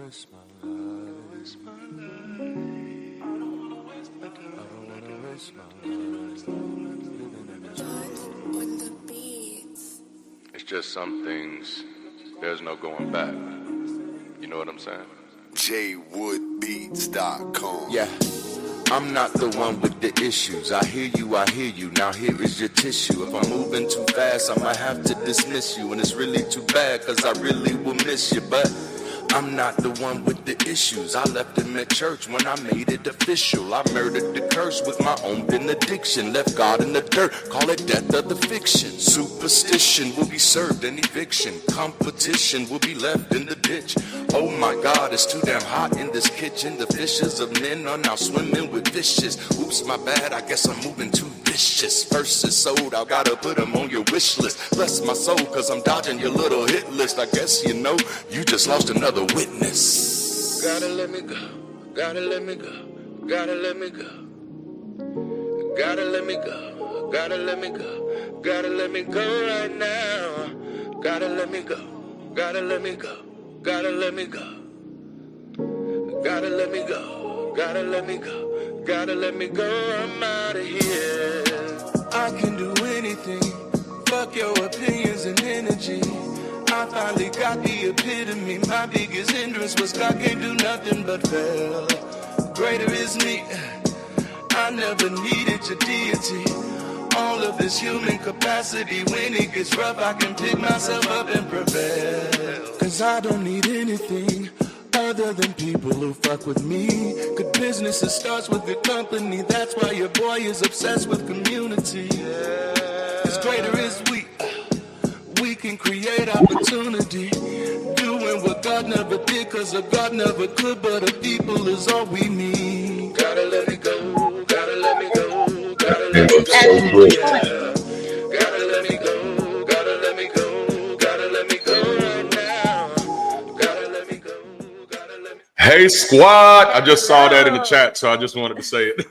waste my life. I don't wanna waste my time. I don't wanna waste my life living in this world. With the Beatz. It's just some things, there's no going back. You know what I'm saying? jwoodbeats.com. Yeah, I'm not the one with the issues. I hear you. Now here is your tissue. If I'm moving too fast, I might have to dismiss you. And it's really too bad, cause I really will miss you. But I'm not the one with the issues. I left him at church when I made it official. I murdered the curse with my own benediction. Left God in the dirt, call it death of the fiction. Superstition will be served in eviction. Competition will be left in the ditch. Oh my God, it's too damn hot in this kitchen. The fishes of men are now swimming with fishes. Oops, my bad, I guess I'm moving too vicious. Verses sold, I gotta put them on your wish list. Bless my soul, cause I'm dodging your little hit list. I guess you know, you just lost another witness. Gotta let me go, gotta let me go, gotta let me go. Gotta let me go, gotta let me go, gotta let me go right now. Gotta let me go, gotta let me go, gotta let me go. Gotta let me go, gotta let me go, gotta let me go, I'm out of here. I can do anything, fuck your opinions and energy. I finally got the epitome. My biggest hindrance was God can't do nothing but fail. Greater is me. I never needed your deity. All of this human capacity. When it gets rough, I can pick myself up and prevail. Cause I don't need anything other than people who fuck with me. Good business, it starts with good company. That's why your boy is obsessed with community. Cause greater is we. We can create opportunity, doing what God never did, cause a God never could, but a people is all we need. Gotta let me go, gotta let me go, gotta let me go, yeah. Gotta let me go, gotta let me go, gotta let me go right now. Gotta let me go, gotta let me go. Hey, squad. I just saw that in the chat, so I just wanted to say it.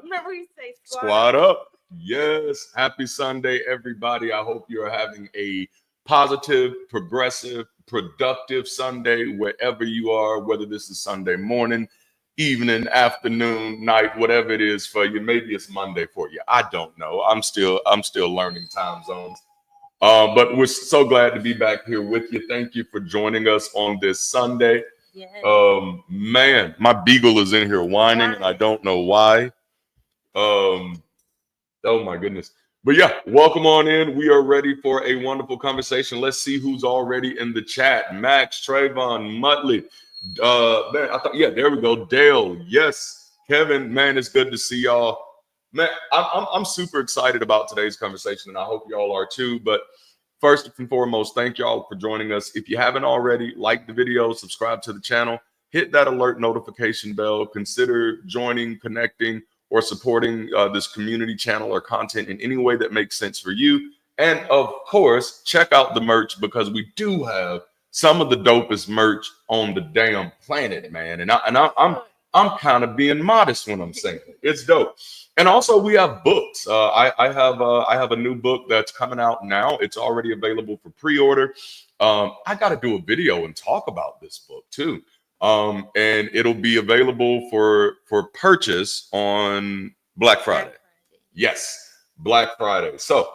Remember you say Squad up. Yes. Happy Sunday, everybody. I hope you're having a positive, progressive, productive Sunday wherever you are, whether this is Sunday morning, evening, afternoon, night, whatever it is for you. Maybe it's Monday for you. I don't know. I'm still learning time zones. But we're so glad to be back here with you. Thank you for joining us on this Sunday. Yes. Man, my beagle is in here whining, and I don't know why. Oh my goodness. But yeah, welcome on in. We are ready for a wonderful conversation. Let's see who's already in the chat. Max, Trayvon, Muttley. Man, I thought, yeah, there we go. Dale, yes. Kevin, man, it's good to see y'all. Man, I'm super excited about today's conversation, and I hope y'all are too. But first and foremost, thank y'all for joining us. If you haven't already, like the video, subscribe to the channel, hit that alert notification bell, consider joining, connecting, or supporting this community channel or content in any way that makes sense for you. And of course, check out the merch, because we do have some of the dopest merch on the damn planet, man. And I'm kind of being modest when I'm saying it. It's dope. And also we have books. I have a new book that's coming out now. It's already available for pre-order. I got to do a video and talk about this book too. And it'll be available for purchase on Black Friday. Yes, Black Friday. So,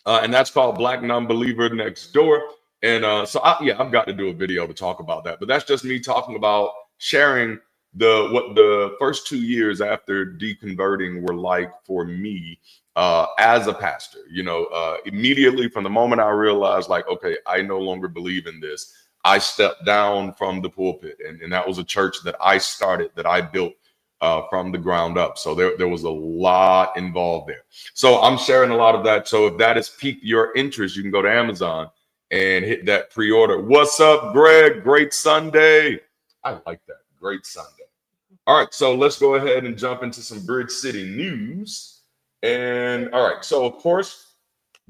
and that's called Black Non-Believer Next Door. And I've got to do a video to talk about that. But that's just me talking about sharing what the first 2 years after deconverting were like for me as a pastor. You know, immediately from the moment I realized, like, okay, I no longer believe in this, I stepped down from the pulpit, and that was a church that I started, that I built from the ground up. So there was a lot involved there. So I'm sharing a lot of that. So if that has piqued your interest, you can go to Amazon and hit that pre-order. What's up, Greg? Great Sunday. I like that. Great Sunday. All right, so let's go ahead and jump into some Bridge City news. And all right, so of course,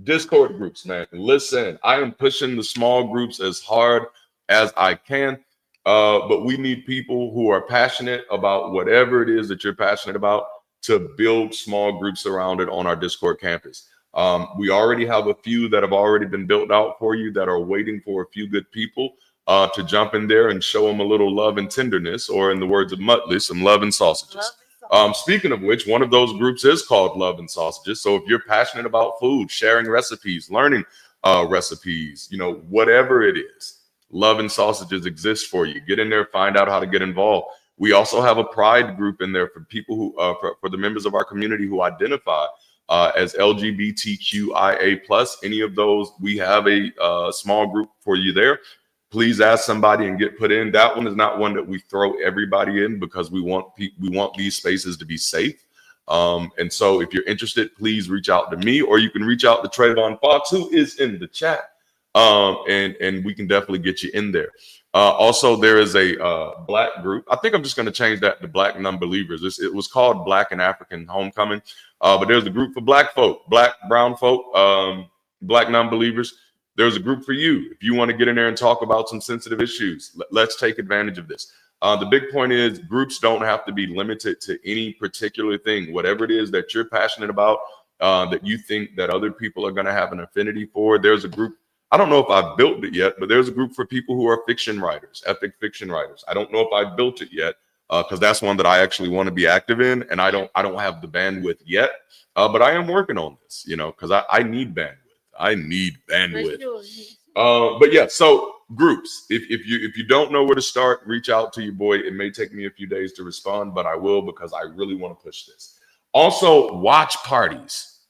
Discord groups, man. Listen, I am pushing the small groups as hard as I can, but we need people who are passionate about whatever it is that you're passionate about to build small groups around it on our Discord campus. We already have a few that have already been built out for you that are waiting for a few good people. to jump in there and show them a little love and tenderness, or in the words of Muttley, some love and sausages. Speaking of which, one of those groups is called Love and Sausages. So if you're passionate about food, sharing recipes, learning recipes, you know, whatever it is, Love and Sausages exists for you. Get in there, find out how to get involved. We also have a pride group in there for people who, for the members of our community who identify as LGBTQIA+. Any of those, we have a small group for you there. Please ask somebody and get put in. That one is not one that we throw everybody in, because we want these spaces to be safe. And so if you're interested, please reach out to me, or you can reach out to Trayvon Fox, who is in the chat. And we can definitely get you in there. Also, there is a Black group. I think I'm just going to change that to Black Non-Believers. It was called Black and African Homecoming. But there's a group for Black folk, Black, brown folk, Black non-believers. There's a group for you. If you want to get in there and talk about some sensitive issues, let's take advantage of this. The big point is, groups don't have to be limited to any particular thing. Whatever it is that you're passionate about, that you think that other people are going to have an affinity for, there's a group. I don't know if I've built it yet, but there's a group for people who are fiction writers, epic fiction writers. I don't know if I've built it yet, because that's one that I actually want to be active in, and I don't have the bandwidth yet, but I am working on this, you know, because I need bandwidth. I need bandwidth. But yeah, so groups. If you don't know where to start, reach out to your boy. It may take me a few days to respond, but I will, because I really want to push this. Also, watch parties.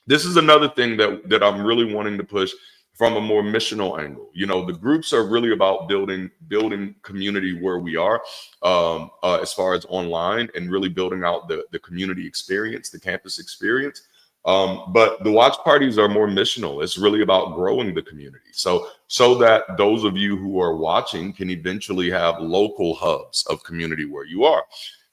This is another thing that I'm really wanting to push from a more missional angle. You know, the groups are really about building community where we are, as far as online, and really building out the community experience, the campus experience. But the watch parties are more missional. It's really about growing the community. So that those of you who are watching can eventually have local hubs of community where you are.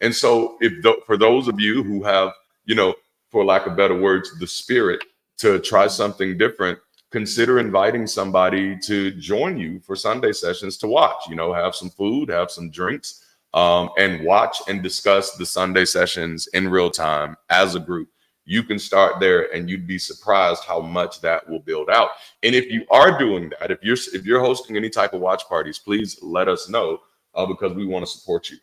And so for those of you who have, you know, for lack of better words, the spirit to try something different, consider inviting somebody to join you for Sunday sessions to watch, you know, have some food, have some drinks, and watch and discuss the Sunday sessions in real time as a group. You can start there, and you'd be surprised how much that will build out. And if you are doing that, if you're hosting any type of watch parties, please let us know, because we want to support you.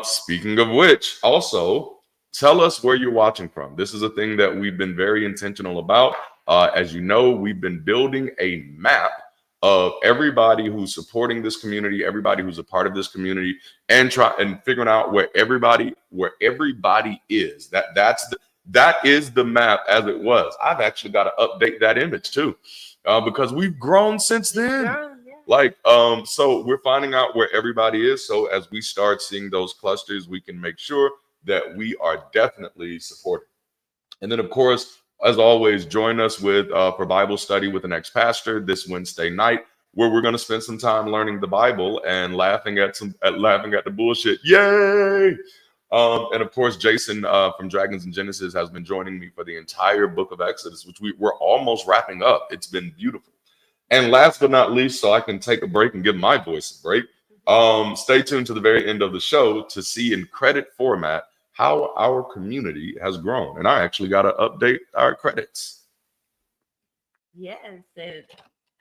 Speaking of which, also tell us where you're watching from. This is a thing that we've been very intentional about. As you know, we've been building a map of everybody who's supporting this community, everybody who's a part of this community, and figuring out where everybody is. That is the map as it was. I've actually got to update that image too, because we've grown since then. So we're finding out where everybody is. So as we start seeing those clusters, we can make sure that we are definitely supported. And then, of course, as always, join us for Bible study with an ex-pastor this Wednesday night, where we're going to spend some time learning the Bible and laughing at the bullshit. Yay! And of course, Jason from Dragons and Genesis has been joining me for the entire book of Exodus, which we're almost wrapping up. It's been beautiful. And last but not least, so I can take a break and give my voice a break, stay tuned to the very end of the show to see in credit format how our community has grown. And I actually got to update our credits. Yes, and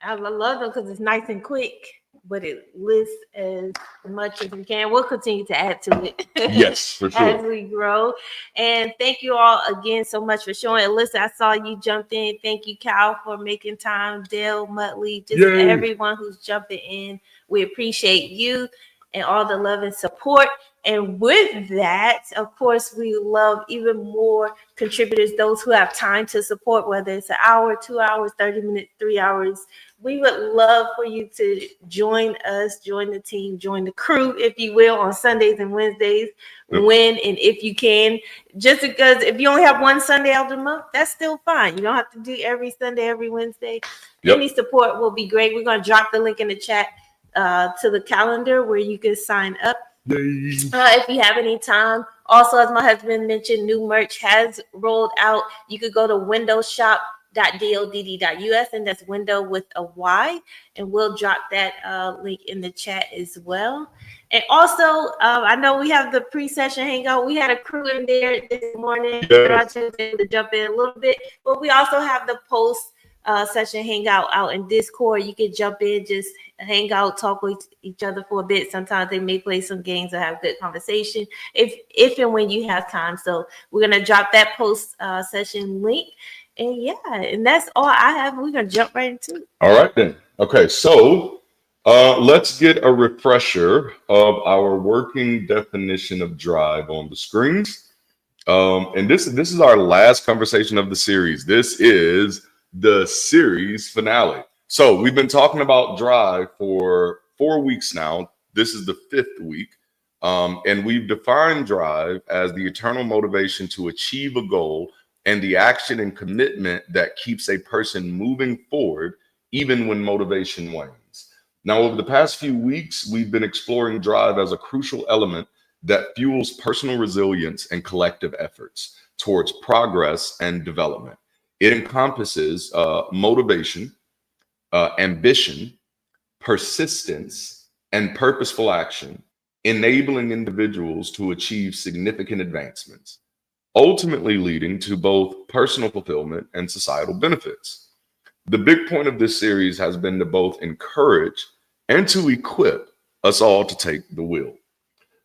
I love them because it's nice and quick, but it lists as much as we can. We'll continue to add to it. Yes, for sure. As we grow. And thank you all again so much for showing. Alyssa, I saw you jumped in. Thank you, Cal, for making time. Dale, Muttley, just everyone who's jumping in. We appreciate you and all the love and support. And with that, of course, we love even more contributors, those who have time to support, whether it's an hour, 2 hours, 30 minutes, 3 hours. We would love for you to join us, join the team, join the crew, if you will, on Sundays and Wednesdays, when and if you can. Just because if you only have one Sunday out of the month, that's still fine. You don't have to do every Sunday, every Wednesday. Any support will be great. We're going to drop the link in the chat to the calendar where you can sign up. If you have any time. Also, as my husband mentioned, new merch has rolled out. You could go to windowshop.dodd.us, and that's window with a Y, and we'll drop that link in the chat as well. And also, I know we have the pre-session hangout. We had a crew in there this morning. To jump in a little bit, but we also have the post session hangout out in Discord. You can jump in, just hang out, talk with each other for a bit. Sometimes they may play some games or have good conversation if and when you have time. So we're gonna drop that post session link. And yeah, and that's all I have. We're gonna jump right into it. All right then. Okay, so let's get a refresher of our working definition of drive on the screens. And this is our last conversation of the series. This is the series finale. So we've been talking about drive for 4 weeks now. This is the 5th week. And we've defined drive as the eternal motivation to achieve a goal and the action and commitment that keeps a person moving forward even when motivation wanes. Now, over the past few weeks, we've been exploring drive as a crucial element that fuels personal resilience and collective efforts towards progress and development. It encompasses motivation, ambition, persistence, and purposeful action, enabling individuals to achieve significant advancements, ultimately leading to both personal fulfillment and societal benefits. The big point of this series has been to both encourage and to equip us all to take the wheel.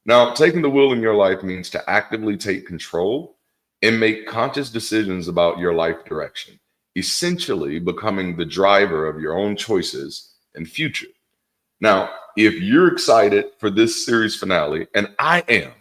Now, taking the wheel in your life means to actively take control and make conscious decisions about your life direction, essentially becoming the driver of your own choices and future. Now, if you're excited for this series finale, and I am,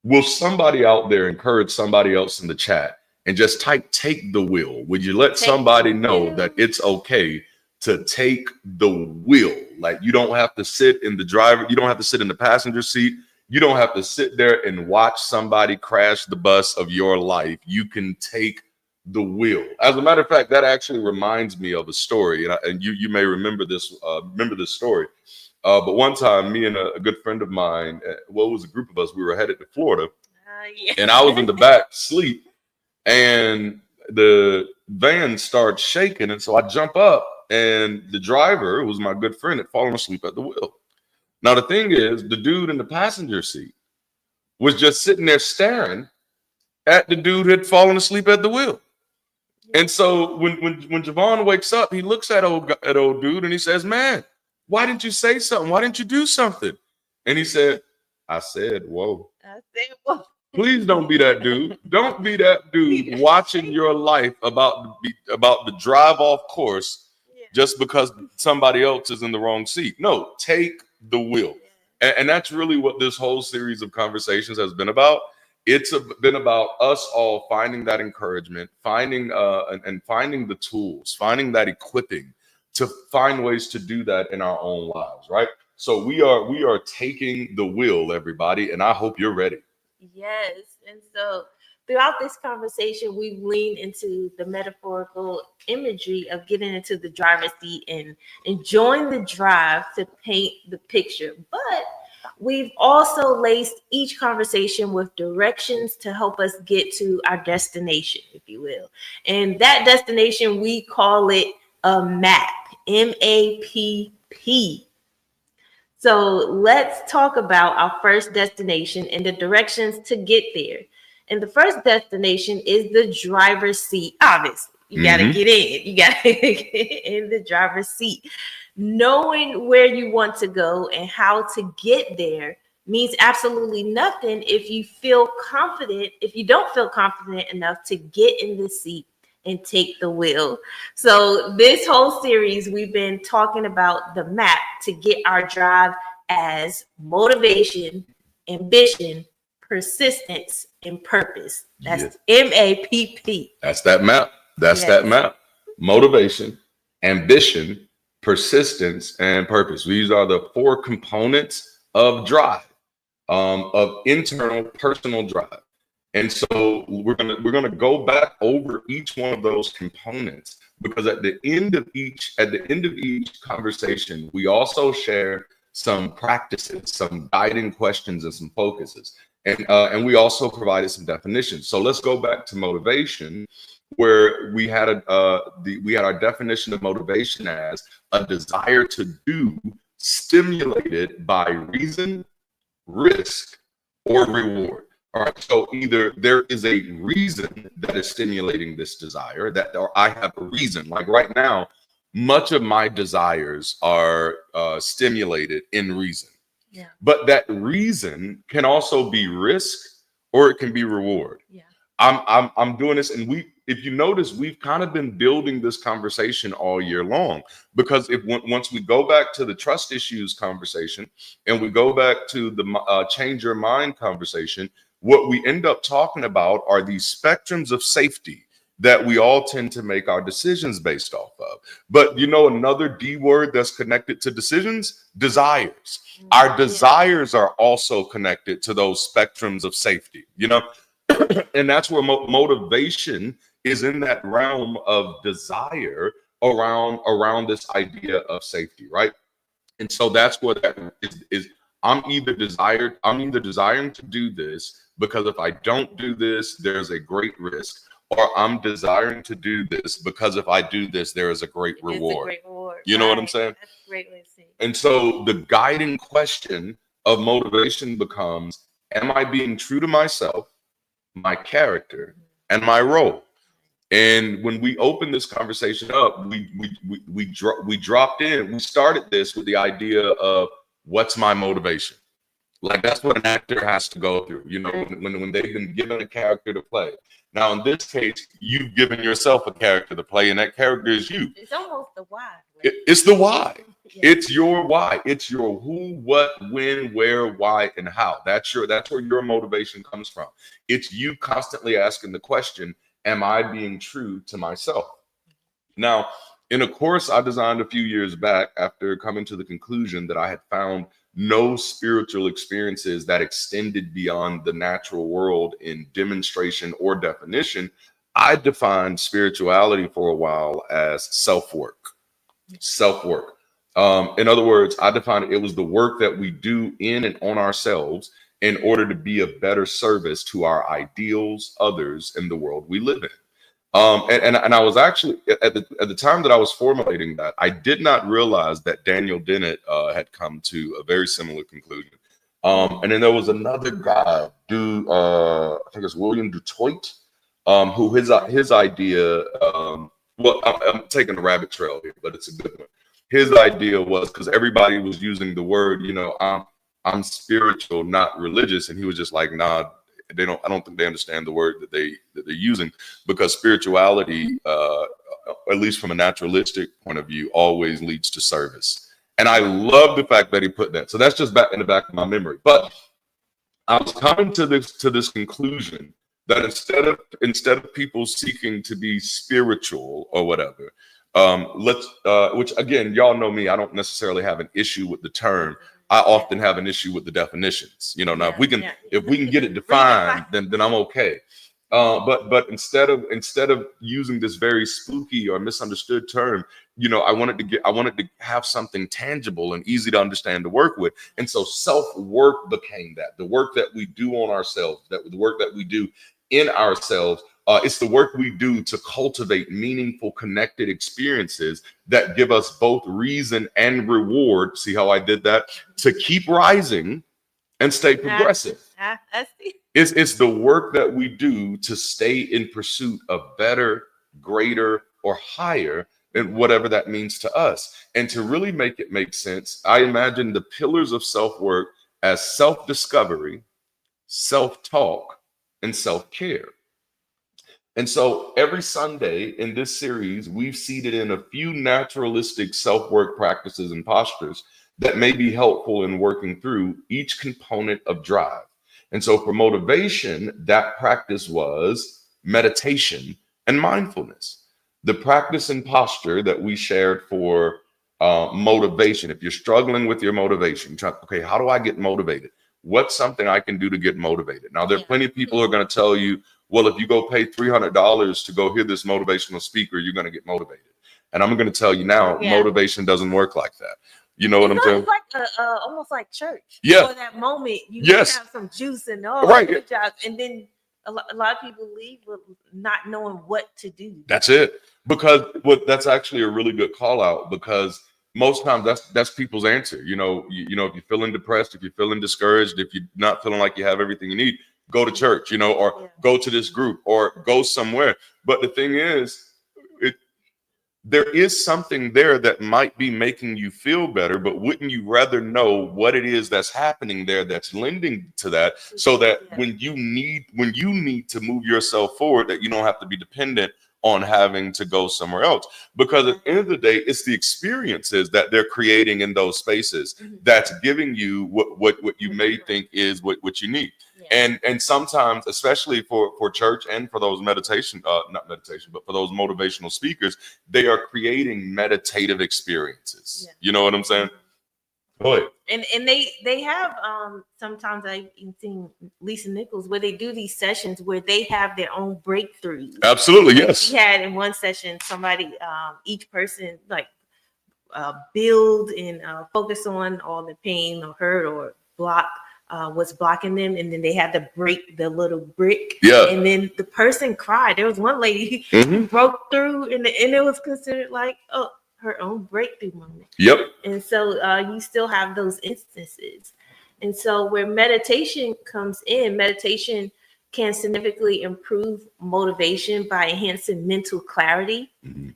will somebody out there encourage somebody else in the chat and just type "take the wheel"? Would you let somebody know that it's okay to take the wheel? Like, you don't have to sit in the driver, you don't have to sit in the passenger seat. You don't have to sit there and watch somebody crash the bus of your life. You can take the wheel. As a matter of fact, that actually reminds me of a story, and you may remember this story. But one time, me and a good friend of mine, well, it was a group of us. We were headed to Florida, and I was in the back asleep, and the van starts shaking, and so I jump up, and the driver, who was my good friend, had fallen asleep at the wheel. Now, the thing is, the dude in the passenger seat was just sitting there staring at the dude who had fallen asleep at the wheel. And so when Javon wakes up, he looks at old dude and he says, "Man, why didn't you say something? Why didn't you do something?" And he said, I said, whoa. Please don't be that dude. Don't be that dude watching your life about the drive off course just because somebody else is in the wrong seat. No, take the wheel. And that's really what this whole series of conversations has been about. It's been about us all finding that encouragement, finding the tools, finding that equipping to find ways to do that in our own lives, right? So we are taking the wheel, everybody, and I hope you're ready. Yes. And so throughout this conversation, we've leaned into the metaphorical imagery of getting into the driver's seat and enjoying the drive to paint the picture. But we've also laced each conversation with directions to help us get to our destination, if you will. And that destination, we call it a map, MAPP. So let's talk about our first destination and the directions to get there. And the first destination is the driver's seat. Obviously, you got to get in. You got to get in the driver's seat. Knowing where you want to go and how to get there means absolutely nothing if you don't feel confident enough to get in the seat and take the wheel. So this whole series, we've been talking about the map to get our drive as motivation, ambition, persistence, and purpose. That's MAPP. That's that map. That's that map. Motivation, ambition, persistence, and purpose. These are the 4 components of drive, of internal personal drive. And so we're gonna go back over each one of those components, because at the end of each conversation, we also share some practices, some guiding questions, and some focuses. And we also provided some definitions. So let's go back to motivation, where we had our definition of motivation as a desire to do stimulated by reason, risk, or reward. All right. So either there is a reason that is stimulating this desire, or I have a reason. Like right now, much of my desires are stimulated in reason. Yeah. But that reason can also be risk, or it can be reward. Yeah. I'm doing this, and if you notice, we've kind of been building this conversation all year long, because once we go back to the trust issues conversation and we go back to the change your mind conversation, what we end up talking about are these spectrums of safety that we all tend to make our decisions based off of. But another D word that's connected to decisions: desires. Our desires are also connected to those spectrums of safety, and that's where motivation is, in that realm of desire around this idea of safety, right? And so that's what that is. I'm either desiring to do this because if I don't do this, there's a great risk, or I'm desiring to do this because if I do this, there is a great reward. It's a great reward. You know what I'm saying? That's a great way to say it. And so the guiding question of motivation becomes: am I being true to myself, my character, and my role? And when we open this conversation up, we dropped in. We started this with the idea of what's my motivation. Like that's what an actor has to go through, when they've been given a character to play. Now, in this case, you've given yourself a character to play, and that character is you. It's almost the why. It's the why. Yeah. It's your why. It's your who, what, when, where, why, and how. That's where your motivation comes from. It's you constantly asking the question, am I being true to myself? Now, in a course I designed a few years back, after coming to the conclusion that I had found no spiritual experiences that extended beyond the natural world in demonstration or definition, I defined spirituality for a while as self-work. Self-work. In other words, I defined it was the work that we do in and on ourselves in order to be a better service to our ideals, others, and the world we live in. And I was actually at the time that I was formulating that, I did not realize that Daniel Dennett had come to a very similar conclusion. And then there was another guy, I think it's William Dutoit, who his idea. Well, I'm taking a rabbit trail here, but it's a good one. His idea was, because everybody was using the word, I'm spiritual, not religious, and he was just like, nah. I don't think they understand the word that they're using, because spirituality, at least from a naturalistic point of view, always leads to service. And I love the fact that he put that. So that's just back in the back of my memory. But I was coming to this conclusion that instead of people seeking to be spiritual or whatever, which again, y'all know me, I don't necessarily have an issue with the term. I often have an issue with the definitions. Now, if we can get it defined, then I'm okay. But instead of using this very spooky or misunderstood term, I wanted to have something tangible and easy to understand to work with. And so self-work became that, the work that we do on ourselves, the work that we do in ourselves. It's the work we do to cultivate meaningful, connected experiences that give us both reason and reward. See how I did that? To keep rising and stay progressive. It's the work that we do to stay in pursuit of better, greater, or higher, and whatever that means to us. And to really make it make sense, I imagine the pillars of self-work as self-discovery, self-talk, and self-care. And so every Sunday in this series, we've seeded in a few naturalistic self-work practices and postures that may be helpful in working through each component of drive. And so for motivation, that practice was meditation and mindfulness. The practice and posture that we shared for motivation, if you're struggling with your motivation, okay, how do I get motivated? What's something I can do to get motivated? Now, there are plenty of people who are going to tell you, well, if you go pay $300 to go hear this motivational speaker, you're going to get motivated. And I'm going to tell you now, motivation doesn't work like that. You know what I'm saying? It's like almost like church. Yeah. For that moment, you have some juice and all good jobs, and then a lot of people leave with not knowing what to do. That's it. Because that's actually a really good call out, because most times that's people's answer. If you're feeling depressed, if you're feeling discouraged, if you're not feeling like you have everything you need, go to church, or go to this group or go somewhere. But the thing is, there is something there that might be making you feel better, but wouldn't you rather know what it is that's happening there that's lending to that, so that when you need to move yourself forward, that you don't have to be dependent on having to go somewhere else? Because at the end of the day, it's the experiences that they're creating in those spaces that's giving you what you may think is what you need. And sometimes, especially for church and for those not meditation, but for those motivational speakers, they are creating meditative experiences. You know what I'm saying? Go ahead. And they have sometimes I've seen Lisa Nichols where they do these sessions where they have their own breakthroughs. Absolutely, yes. We had in one session somebody, each person build and focus on all the pain or hurt or block. What's blocking them, and then they had to break the little brick. And then the person cried. There was one lady who broke through, and it was considered like her own breakthrough moment. And so you still have those instances. And so where meditation comes in, meditation can significantly improve motivation by enhancing mental clarity,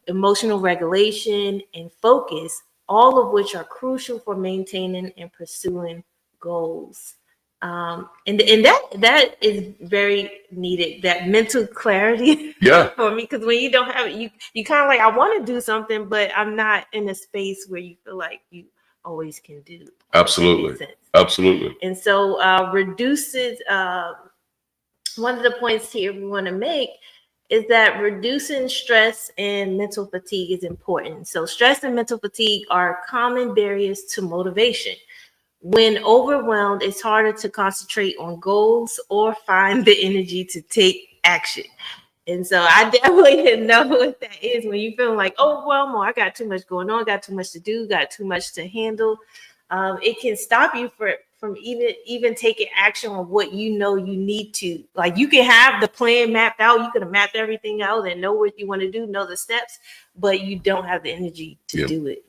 emotional regulation, and focus, all of which are crucial for maintaining and pursuing goals. And that is very needed, that mental clarity for me, because when you don't have it, you kind of like, I want to do something, but I'm not in a space where you feel like you always can do. Absolutely. And so reduces one of the points here we want to make is that reducing stress and mental fatigue is important. So stress and mental fatigue are common barriers to motivation. When overwhelmed, it's harder to concentrate on goals or find the energy to take action. And so I definitely didn't know what that is when you feel like overwhelmed, or I got too much going on, got too much to do, got too much to handle. It can stop you from even taking action on what you know you need to. Like, you can have the plan mapped out, you could have mapped everything out and know what you want to do, know the steps, but you don't have the energy to do it,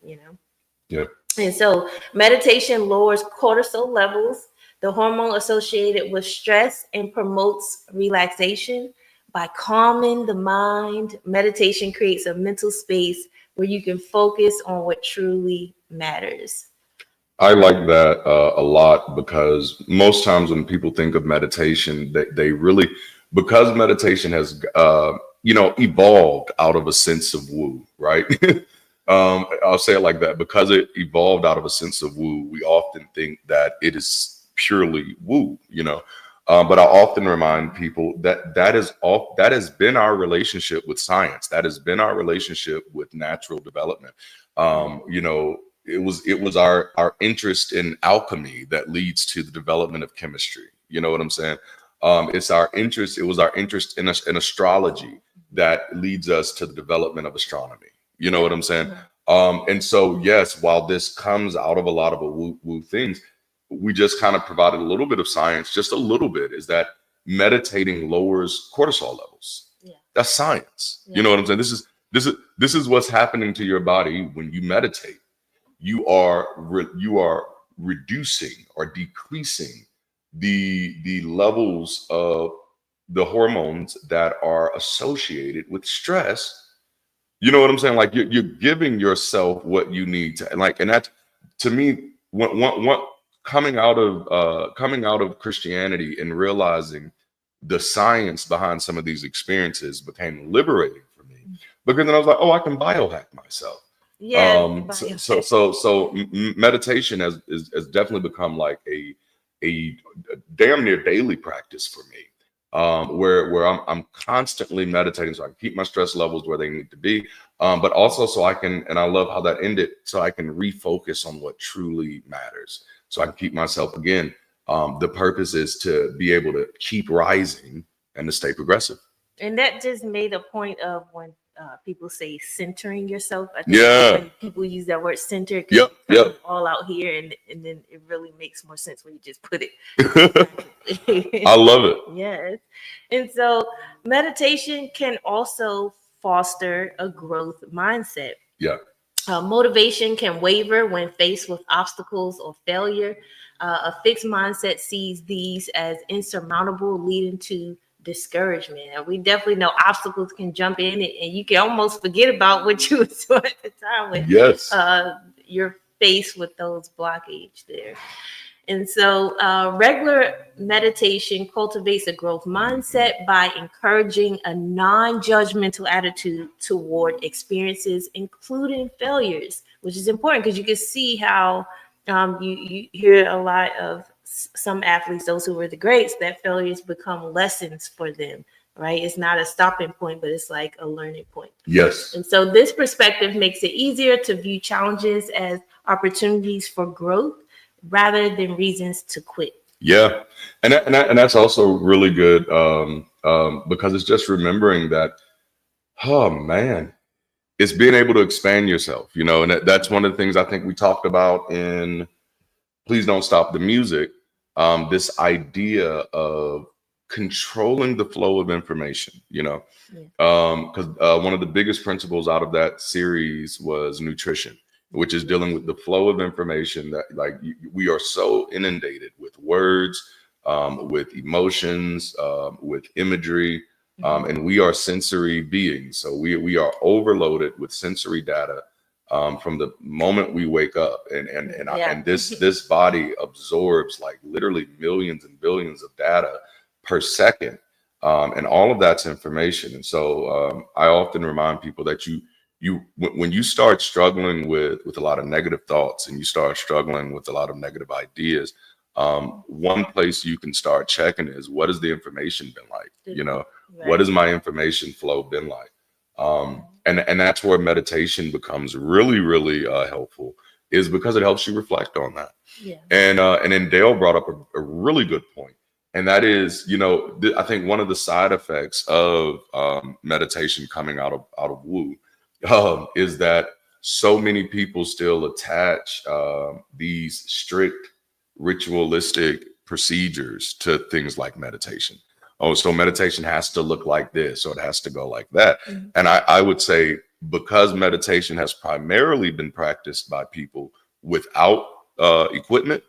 And so meditation lowers cortisol levels, the hormone associated with stress, and promotes relaxation. By calming the mind, meditation creates a mental space where you can focus on what truly matters. I like that a lot, because most times when people think of meditation, they really, because meditation has, evolved out of a sense of woo, right? I'll say it like that. Because it evolved out of a sense of woo, we often think that it is purely woo, but I often remind people that has been our relationship with science. That has been our relationship with natural development. It was our interest in alchemy that leads to the development of chemistry. You know what I'm saying? It was our interest in astrology that leads us to the development of astronomy. You know what I'm saying? And so, yes, while this comes out of a lot of woo things, we just kind of provided a little bit of science, just a little bit, is that meditating lowers cortisol levels. That's science. You know what I'm saying? This is what's happening to your body when you meditate. You are reducing or decreasing the levels of the hormones that are associated with stress. You know what I'm saying? Like, you're giving yourself what you need to, and that, to me, what coming out of Christianity and realizing the science behind some of these experiences became liberating for me, because then I was like, I can biohack myself. So meditation has definitely become like a damn near daily practice for me. Where I'm constantly meditating so I can keep my stress levels where they need to be, but also so I can, and I love how that ended, so I can refocus on what truly matters, so I can keep myself, again, the purpose is to be able to keep rising and to stay progressive. And that just made a point of when people say centering yourself. I think when people use that word center, all out here, and then it really makes more sense when you just put it. I love it. Yes. And so meditation can also foster a growth mindset. Motivation can waver when faced with obstacles or failure. A fixed mindset sees these as insurmountable, leading to discouragement. And we definitely know obstacles can jump in, and you can almost forget about what you were doing at the time when you're faced with those blockage there. And so regular meditation cultivates a growth mindset by encouraging a non-judgmental attitude toward experiences, including failures, which is important because you can see how you hear a lot of some athletes, those who were the greats, that failures become lessons for them, right? It's not a stopping point, but it's like a learning point. Yes. And so this perspective makes it easier to view challenges as opportunities for growth rather than reasons to quit. Yeah. And that's also really good because it's just remembering that, oh man, it's being able to expand yourself, you know, and that's one of the things I think we talked about in Please Don't Stop the Music, this idea of controlling the flow of information, you know, because one of the biggest principles out of that series was nutrition, which is dealing with the flow of information that we are so inundated with words, with emotions, with imagery, and we are sensory beings. So we are overloaded with sensory data from the moment we wake up, and this body absorbs like literally millions and billions of data per second, and all of that's information. And so I often remind people that when you start struggling with a lot of negative thoughts and you start struggling with a lot of negative ideas, one place you can start checking is, what has the information been like? You know, right. What has my information flow been like? And that's where meditation becomes really, really helpful, is because it helps you reflect on that. Yeah. And then Dale brought up a really good point. And that is, you know, I think one of the side effects of meditation coming out of Wu is that so many people still attach these strict ritualistic procedures to things like meditation. Oh, so meditation has to look like this, or it has to go like that. Mm-hmm. And I would say, because meditation has primarily been practiced by people without equipment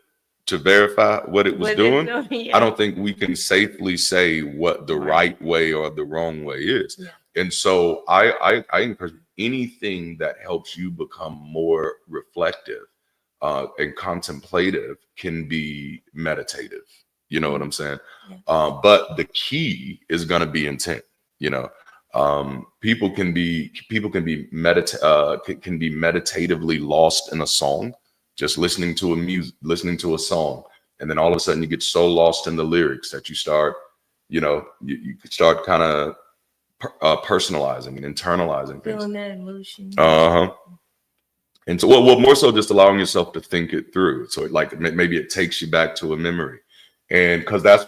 to verify what it was doing, yeah. I don't think we can safely say what the right way or the wrong way is. Yeah. And so I encourage anything that helps you become more reflective and contemplative can be meditative. You know what I'm saying? Yeah. But the key is going to be intent. You know, people can be meditatively lost in a song, just listening to a song, and then all of a sudden you get so lost in the lyrics that you start, you know, you start kind of personalizing and internalizing things. Feeling that emotion. And so, well, more so just allowing yourself to think it through. So, like, maybe it takes you back to a memory, and because that's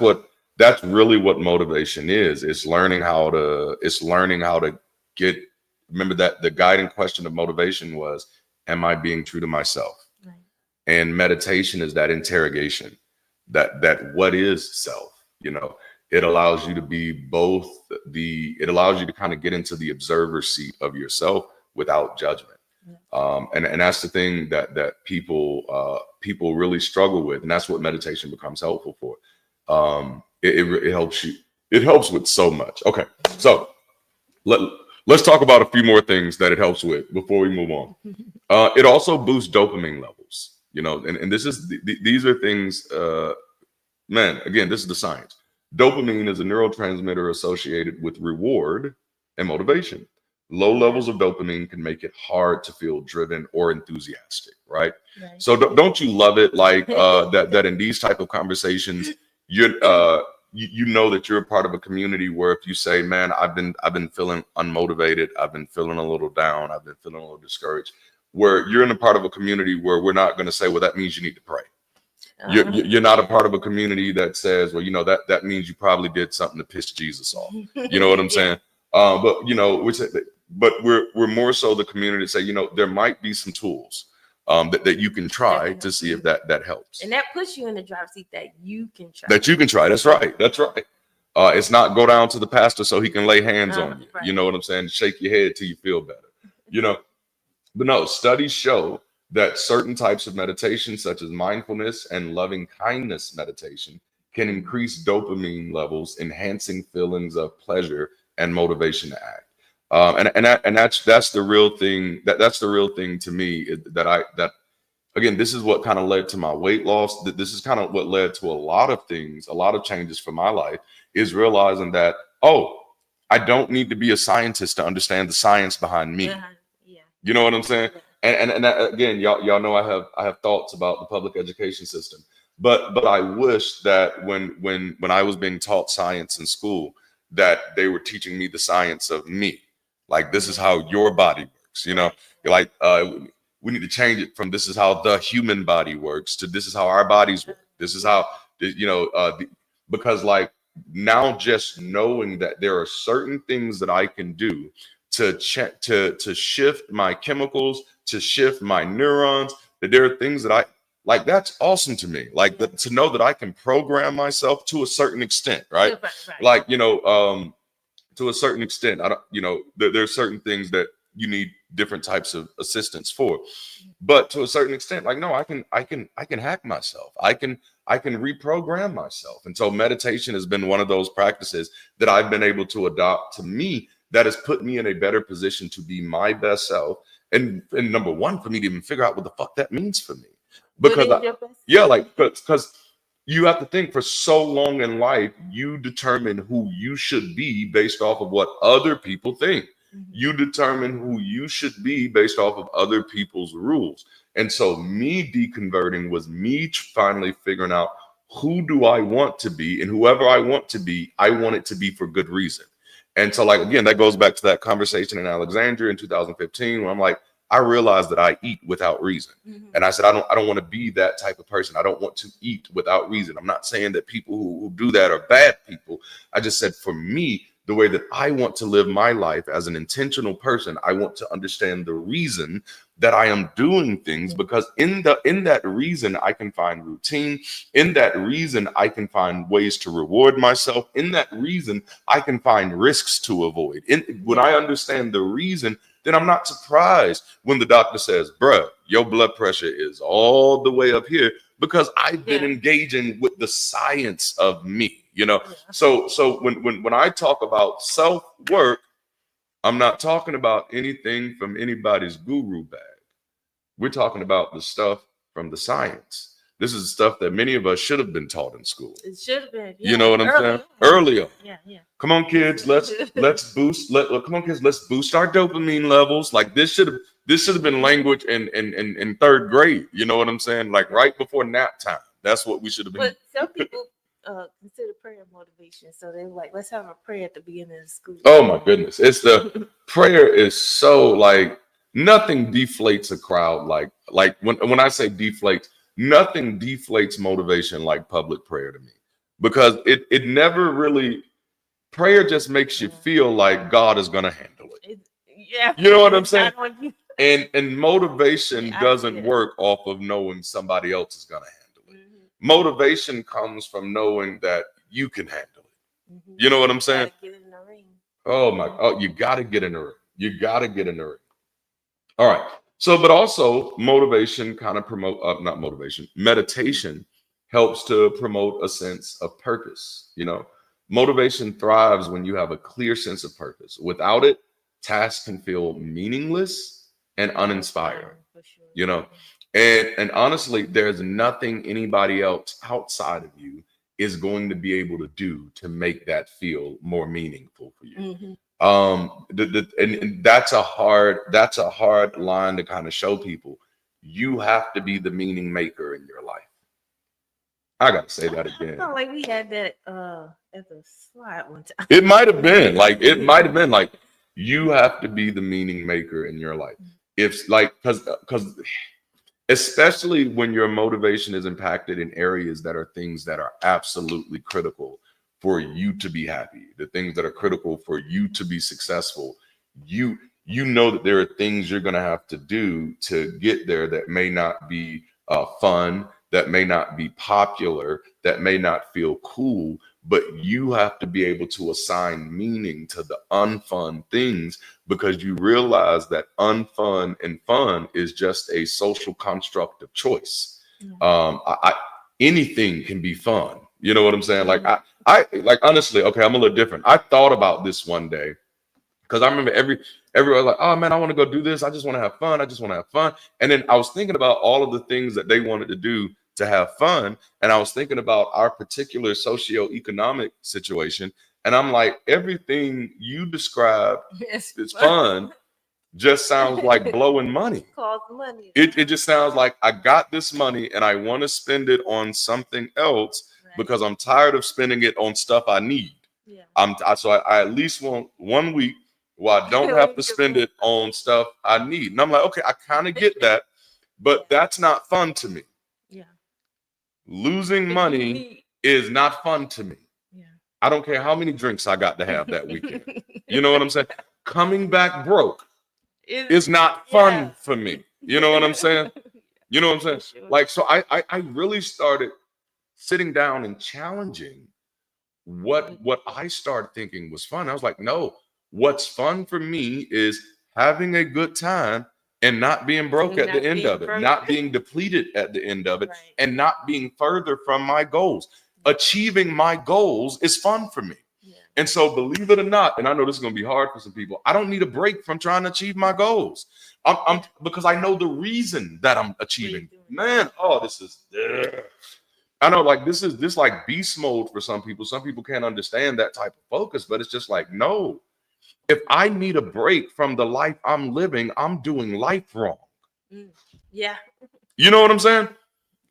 really what motivation is. It's learning how to get. Remember that the guiding question of motivation was, "Am I being true to myself?" Right. And meditation is that interrogation. That what is self? You know, it allows you to be both it allows you to kind of get into the observer seat of yourself without judgment. And that's the thing that people really struggle with, and that's what meditation becomes helpful for. It helps you. It helps with so much. Okay, so let's talk about a few more things that it helps with before we move on. It also boosts dopamine levels. You know, and these are things. Man, again, this is the science. Dopamine is a neurotransmitter associated with reward and motivation. Low levels of dopamine can make it hard to feel driven or enthusiastic, right? So don't you love it, like that in these type of conversations, you know that you're a part of a community where if you say, man, I've been feeling unmotivated, I've been feeling a little down, I've been feeling a little discouraged, where you're in a part of a community where we're not going to say, well, that means you need to pray. You're not a part of a community that says, well, you know, that means you probably did something to piss Jesus off. You know what I'm saying? But you know, we're more so the community to say, you know, there might be some tools that you can try to see if that helps. And that puts you in the driver's seat that you can try. That's right. It's not go down to the pastor so he can lay hands on you. Right. You know what I'm saying? Shake your head till you feel better. You know, But no, studies show that certain types of meditation, such as mindfulness and loving kindness meditation, can increase dopamine levels, enhancing feelings of pleasure and motivation to act. And that's the real thing. That's the real thing to me, that again, this is what kind of led to my weight loss. This is kind of what led to a lot of things, a lot of changes for my life, is realizing that, oh, I don't need to be a scientist to understand the science behind me. Yeah. You know what I'm saying? And that, again, y'all know I have thoughts about the public education system, but I wish that when I was being taught science in school, that they were teaching me the science of me. Like, this is how your body works. You know, like we need to change it from this is how the human body works to this is how our bodies work. This is how, because like now just knowing that there are certain things that I can do to shift my chemicals, to shift my neurons, that there are things that I like, that's awesome to me. Like to know that I can program myself to a certain extent, right? Like, to a certain extent, I don't, there's certain things that you need different types of assistance for, but to a certain extent, like, no, I can hack myself. I can reprogram myself. And so meditation has been one of those practices that I've been able to adopt to me, that has put me in a better position to be my best self. And number one, for me to even figure out what the fuck that means for me. Because because you have to think, for so long in life, you determine who you should be based off of what other people think. You determine who you should be based off of other people's rules. And so me deconverting was me finally figuring out, who do I want to be? And whoever I want to be, I want it to be for good reason. And so, like, again, that goes back to that conversation in Alexandria in 2015, where I'm like, I realized that I eat without reason. And I said, I don't want to be that type of person. I don't want to eat without reason. I'm not saying that people who do that are bad people. I just said, for me, the way that I want to live my life as an intentional person, I want to understand the reason that I am doing things, because in that reason, I can find routine. In that reason, I can find ways to reward myself. In that reason, I can find risks to avoid. When I understand the reason, then I'm not surprised when the doctor says, bruh, your blood pressure is all the way up here, because I've been engaging with the science of me. So when I talk about self-work, I'm not talking about anything from anybody's guru bag. We're talking about the stuff from the science. This is stuff that many of us should have been taught in school. It should have been. You know what I'm saying? Earlier. Yeah. Come on, kids. Let's boost. Come on, kids. Let's boost our dopamine levels. Like, this should have been language in third grade. You know what I'm saying? Like, right before nap time. That's what we should have been. But some people consider prayer motivation, so they're like, let's have a prayer at the beginning of school. Oh my goodness, it's the prayer is so, like, nothing deflates a crowd like when I say deflates, nothing deflates motivation like public prayer to me, because it never really, prayer just makes you feel like God is gonna handle it. You know what I'm saying? And motivation doesn't work off of knowing somebody else is gonna handle it. Motivation comes from knowing that you can handle it. You know what I'm saying? Get in the ring. You gotta get in the ring. You gotta get in the ring. All right. So, but also motivation kind of meditation helps to promote a sense of purpose. Motivation thrives when you have a clear sense of purpose. Without it, tasks can feel meaningless and uninspiring. And honestly, there's nothing anybody else outside of you is going to be able to do to make that feel more meaningful for you. And that's a hard line to kind of show people. You have to be the meaning maker in your life. I gotta say that again. I felt like we had that at the slide one time. It might have been like you have to be the meaning maker in your life. If like, because especially when your motivation is impacted in areas that are things that are absolutely critical for you to be happy, the things that are critical for you to be successful, you know that there are things you're going to have to do to get there that may not be fun, that may not be popular, that may not feel cool, but you have to be able to assign meaning to the unfun things, because you realize that unfun and fun is just a social construct of choice. Anything can be fun. You know what I'm saying? Like I like, honestly, okay, I'm a little different. I thought about this one day, because I remember everyone like, oh man, I want to go do this. I just want to have fun. I just want to have fun. And then I was thinking about all of the things that they wanted to do to have fun. And I was thinking about our particular socioeconomic situation. And I'm like, everything you describe is fun just sounds like blowing money. Money. It just sounds like I got this money and I want to spend it on something else, because I'm tired of spending it on stuff I need. So I at least want 1 week where I don't have to spend it on stuff I need. And I'm like, okay, I kind of get that, but that's not fun to me. Losing money is not fun to me. I don't care how many drinks I got to have that weekend. You know what I'm saying? Coming back broke is not fun for me. You know what I'm saying? You know what I'm saying? Like, so I really started sitting down and challenging what I started thinking was fun. I was like, no, what's fun for me is having a good time and not being broke at the end of it, not being depleted at the end of it, and not being further from my goals. Achieving my goals is fun for me. And so, believe it or not, and I know this is going to be hard for some people, I don't need a break from trying to achieve my goals. I'm because I know the reason that I'm achieving. Man, this is I know, like, this like beast mode for some people. Some people can't understand that type of focus, but it's just like, no. If I need a break from the life I'm living, I'm doing life wrong. Yeah. You know what I'm saying?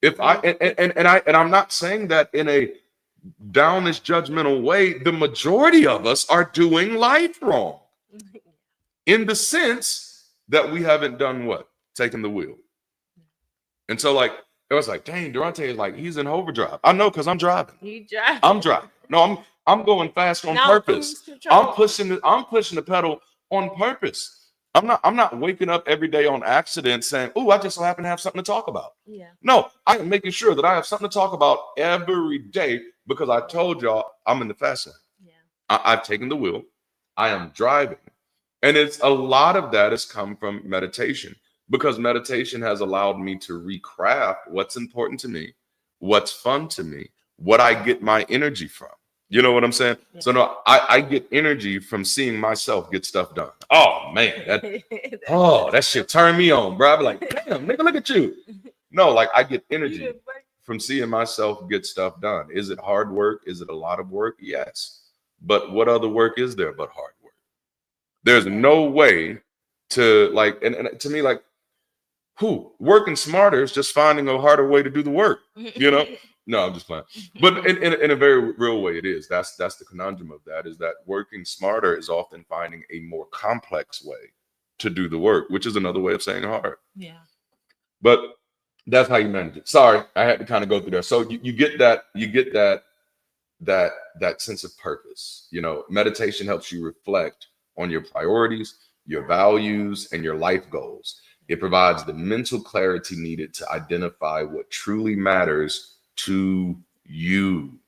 If I'm not saying that in a downish judgmental way, the majority of us are doing life wrong. In the sense that we haven't done what? Taken the wheel. And so, like, it was like, dang, Darante is like, he's in overdrive. I know, because I'm driving. You driving. I'm driving. No, I'm going fast on purpose. I'm pushing the pedal on purpose. I'm not waking up every day on accident saying, oh, I just so happen to have something to talk about. No, I am making sure that I have something to talk about every day, because I told y'all I'm in the fast lane. I've taken the wheel. I am driving. And it's a lot of that has come from meditation, because meditation has allowed me to recraft what's important to me, what's fun to me, what I get my energy from. You know what I'm saying? So no, I get energy from seeing myself get stuff done. Oh man, that shit turned me on, bro. I be like, damn, nigga, look at you. No, like, I get energy from seeing myself get stuff done. Is it hard work? Is it a lot of work? Yes. But what other work is there but hard work? There's no way to, like, and to me, like, working smarter is just finding a harder way to do the work, you know? No, I'm just playing. But in a very real way, it is. That's the conundrum of that, is that working smarter is often finding a more complex way to do the work, which is another way of saying hard. But that's how you manage it. Sorry, I had to kind of go through there. So you get that sense of purpose. You know, meditation helps you reflect on your priorities, your values, and your life goals. It provides the mental clarity needed to identify what truly matters to you.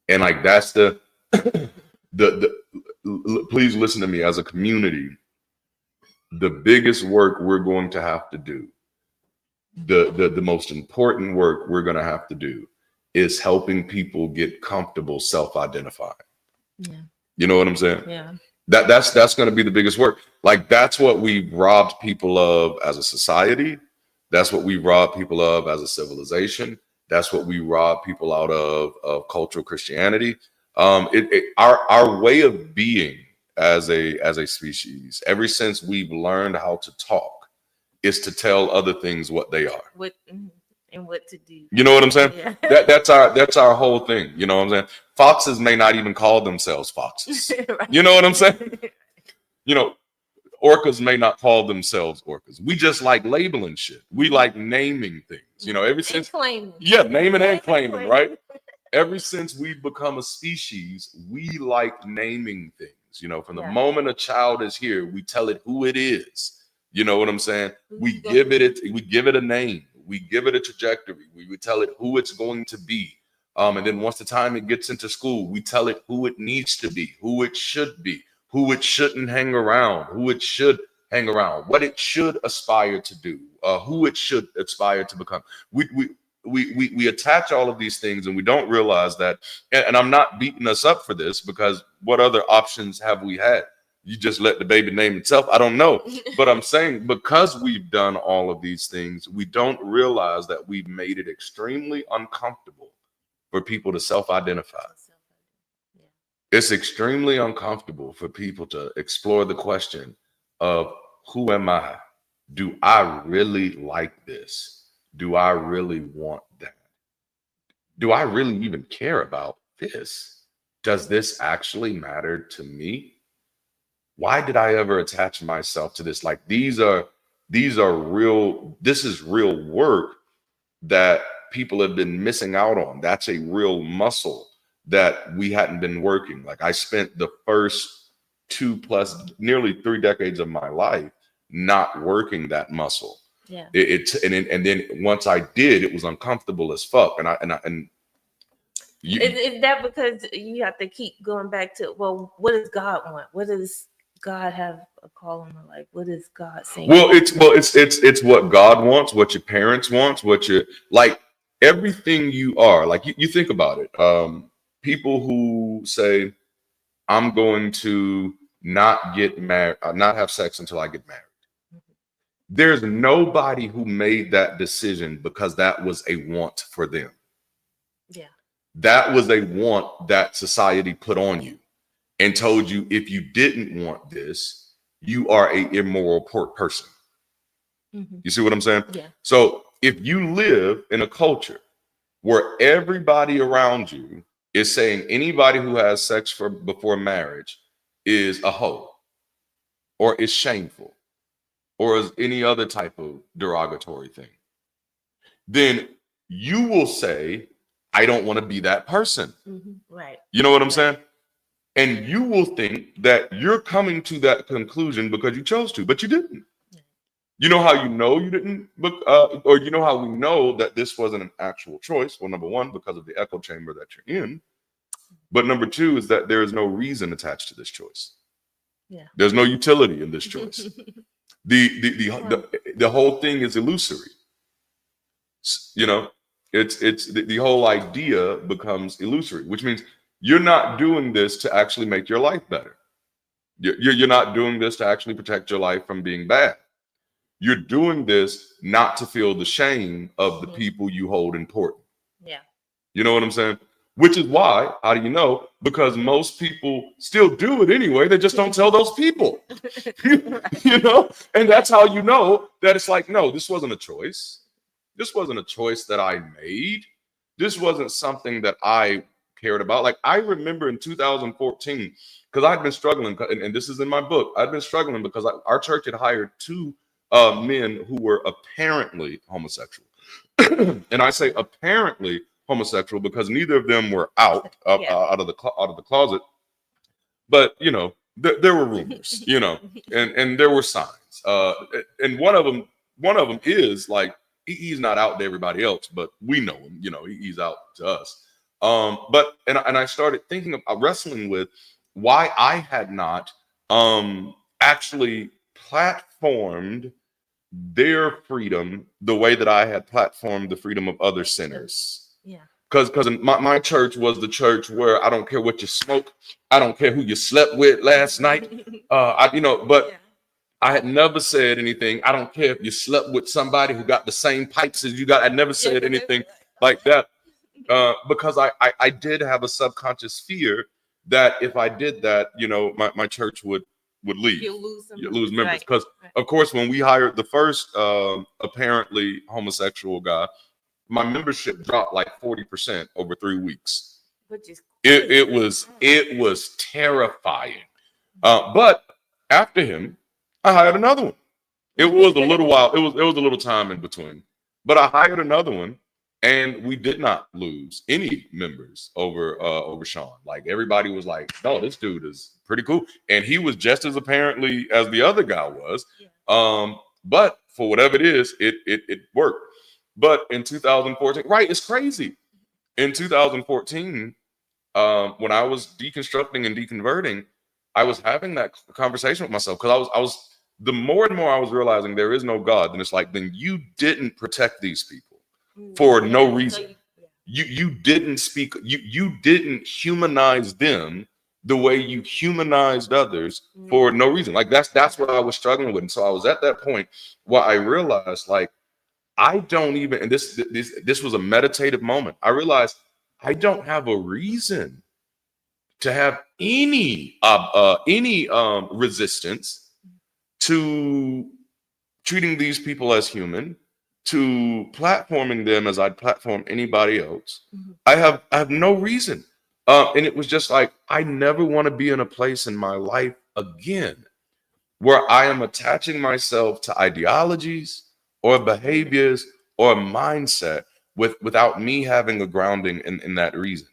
And like, that's the please listen to me, as a community, the biggest work we're going to have to do, the most important work we're going to have to do, is helping people get comfortable self-identifying. You know what I'm saying? That's going to be the biggest work. Like, that's what we robbed people of as a society. That's what we robbed people of as a civilization. That's what we rob people out of cultural Christianity. Our way of being as a species, ever since we've learned how to talk, is to tell other things what they are. And what to do. You know what I'm saying? That's our whole thing. You know what I'm saying? Foxes may not even call themselves foxes. You know what I'm saying? You know, orcas may not call themselves orcas. We just like labeling shit. We like naming things. You know, ever since naming and claiming, right? Ever since we've become a species, we like naming things. You know, from the moment a child is here, we tell it who it is. You know what I'm saying? We give it a name. We give it a trajectory. We would tell it who it's going to be. And then once the time it gets into school, we tell it who it needs to be, who it should be, who it shouldn't hang around, who it should hang around, what it should aspire to do, who it should aspire to become. We attach all of these things, and we don't realize that. And I'm not beating us up for this, because what other options have we had? You just let the baby name itself. I don't know. But I'm saying, because we've done all of these things, we don't realize that we've made it extremely uncomfortable for people to self-identify. Yeah. It's extremely uncomfortable for people to explore the question of, who am I? Do I really like this? Do I really want that? Do I really even care about this? Does this actually matter to me? Why did I ever attach myself to this? Like, these are real, this is real work that people have been missing out on. That's a real muscle that we hadn't been working. Like, I spent the first 2+ nearly 3 decades of my life not working that muscle. Yeah. And then once I did, it was uncomfortable as fuck. Is that because you have to keep going back to, well, what does God want? What does God have a call in my life? What is God saying? It's what God wants, what your parents wants, what you like, everything you are. Like, you think about it. People who say, I'm going to not get married, not have sex until I get married. There's nobody who made that decision because that was a want for them. Yeah. That was a want that society put on you and told you, if you didn't want this, you are an immoral person. Mm-hmm. You see what I'm saying? Yeah. So if you live in a culture where everybody around you is saying anybody who has sex before marriage is a hoe, or is shameful, or is any other type of derogatory thing, then you will say, I don't want to be that person. Mm-hmm. Right. You know what I'm saying? And you will think that you're coming to that conclusion because you chose to, but you didn't. Yeah. You know how you know you didn't, or you know how we know that this wasn't an actual choice? Well, number one, because of the echo chamber that you're in. But number two is that there is no reason attached to this choice. Yeah. There's no utility in this choice. The whole thing is illusory. You know, it's the whole idea becomes illusory, which means you're not doing this to actually make your life better. You're not doing this to actually protect your life from being bad. You're doing this not to feel the shame of the people you hold important. Yeah. You know what I'm saying? Which is why, how do you know? Because most people still do it anyway. They just don't tell those people. You know? And that's how you know that it's like, no, this wasn't a choice. This wasn't a choice that I made. This wasn't something that I cared about. Like, I remember in 2014, because I'd been struggling, and this is in my book, I'd been struggling because our church had hired 2 men who were apparently homosexual. And I say apparently homosexual because neither of them were out of the closet, but you know, there were rumors, you know, and there were signs, and one of them is like, he's not out to everybody else, but we know him, you know, he's out to us. But I started thinking of wrestling with why I had not actually platformed their freedom the way that I had platformed the freedom of other sinners. Yeah. Because my church was the church where I don't care what you smoke, I don't care who you slept with last night, but I had never said anything. I don't care if you slept with somebody who got the same pipes as you got. I never said anything like that, because I did have a subconscious fear that if I did that, you know, my church would leave. You'll lose members. Because of course, when we hired the first apparently homosexual guy, my membership dropped like 40% over 3 weeks. Which is it was terrifying. But after him, I hired another one. It was a little while. It was a little time in between, but I hired another one, and we did not lose any members over Sean. Like, everybody was like, "No, this dude is pretty cool," and he was just as apparently as the other guy was. But for whatever it is, it worked. But in 2014, right? It's crazy. in 2014, when I was deconstructing and deconverting, I was having that conversation with myself, because I was the more and more I was realizing there is no God. Then it's like, then you didn't protect these people for no reason. You didn't speak. You didn't humanize them the way you humanized others for no reason. Like that's what I was struggling with. And so I was at that point where I realized, like, I don't even, and this was a meditative moment. I realized I don't have a reason to have any resistance to treating these people as human, to platforming them as I'd platform anybody else. I have no reason. And it was just like, I never want to be in a place in my life again where I am attaching myself to ideologies or behaviors or a mindset without me having a grounding in that reason.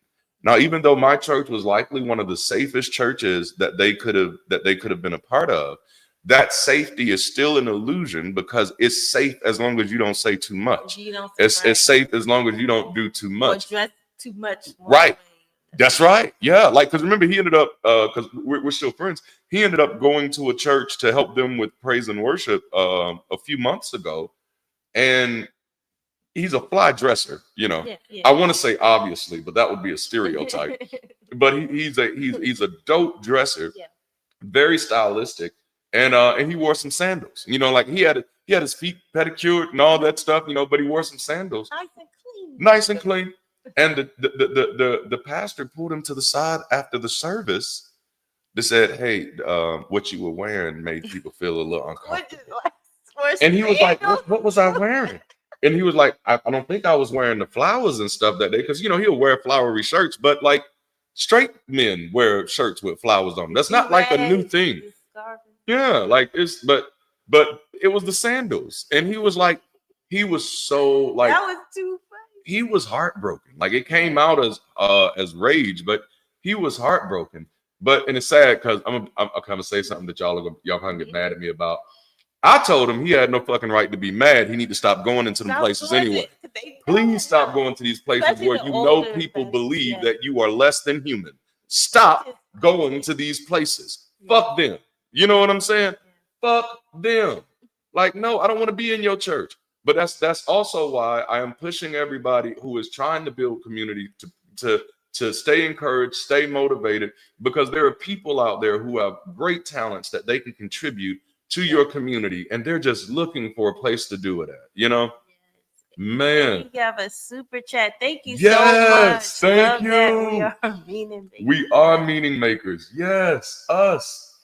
Now, even though my church was likely one of the safest churches that they could have been a part of, that safety is still an illusion, because it's safe as long as you don't say too much. It's safe as long as you don't do too much. Or dress too much. Right. That's right. Yeah. Like, because remember, he ended up, because we're still friends, he ended up going to a church to help them with praise and worship a few months ago. And he's a fly dresser, you know. Yeah. I want to say obviously, but that would be a stereotype. But he's a dope dresser, very stylistic. And he wore some sandals, you know, like he had his feet pedicured and all that stuff, you know, but he wore some sandals. Nice and clean. And the pastor pulled him to the side after the service. They said, "Hey, what you were wearing made people feel a little uncomfortable." And he was like, what was I wearing? And he was like, I don't think I was wearing the flowers and stuff that day, because, you know, he'll wear flowery shirts, but like straight men wear shirts with flowers on them. That's not like a new thing. Yeah, like but it was the sandals. And he was like, he was so like, that was too funny. He was heartbroken. Like, it came out as rage, but he was heartbroken. And it's sad, because I'm kind of say something that y'all kind of get mad at me about. I told him he had no fucking right to be mad. He need to stop going into them places anyway. Please stop going to these places where you know people believe that you are less than human. Stop going to these places. Fuck them. You know what I'm saying? Fuck them. Like, no, I don't want to be in your church. But that's also why I am pushing everybody who is trying to build community to stay encouraged, stay motivated, because there are people out there who have great talents that they can contribute to your community, and they're just looking for a place to do it at, you know? Man. We have a super chat. Thank you so much. Thank you. We are meaning makers. Yes, us.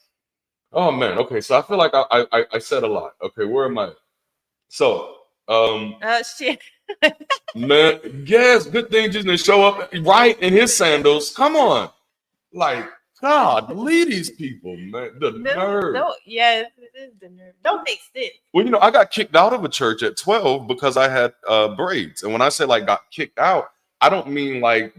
Oh man. Okay, so I feel like I said a lot. Okay, where am I? So shit. Man, yes, good thing just to show up right in his sandals. Come on. Like, God, lead these people, man. The nerve. No, yes, it is the nerve. Don't make sense. Well, you know, I got kicked out of a church at 12 because I had braids. And when I say like got kicked out, I don't mean like,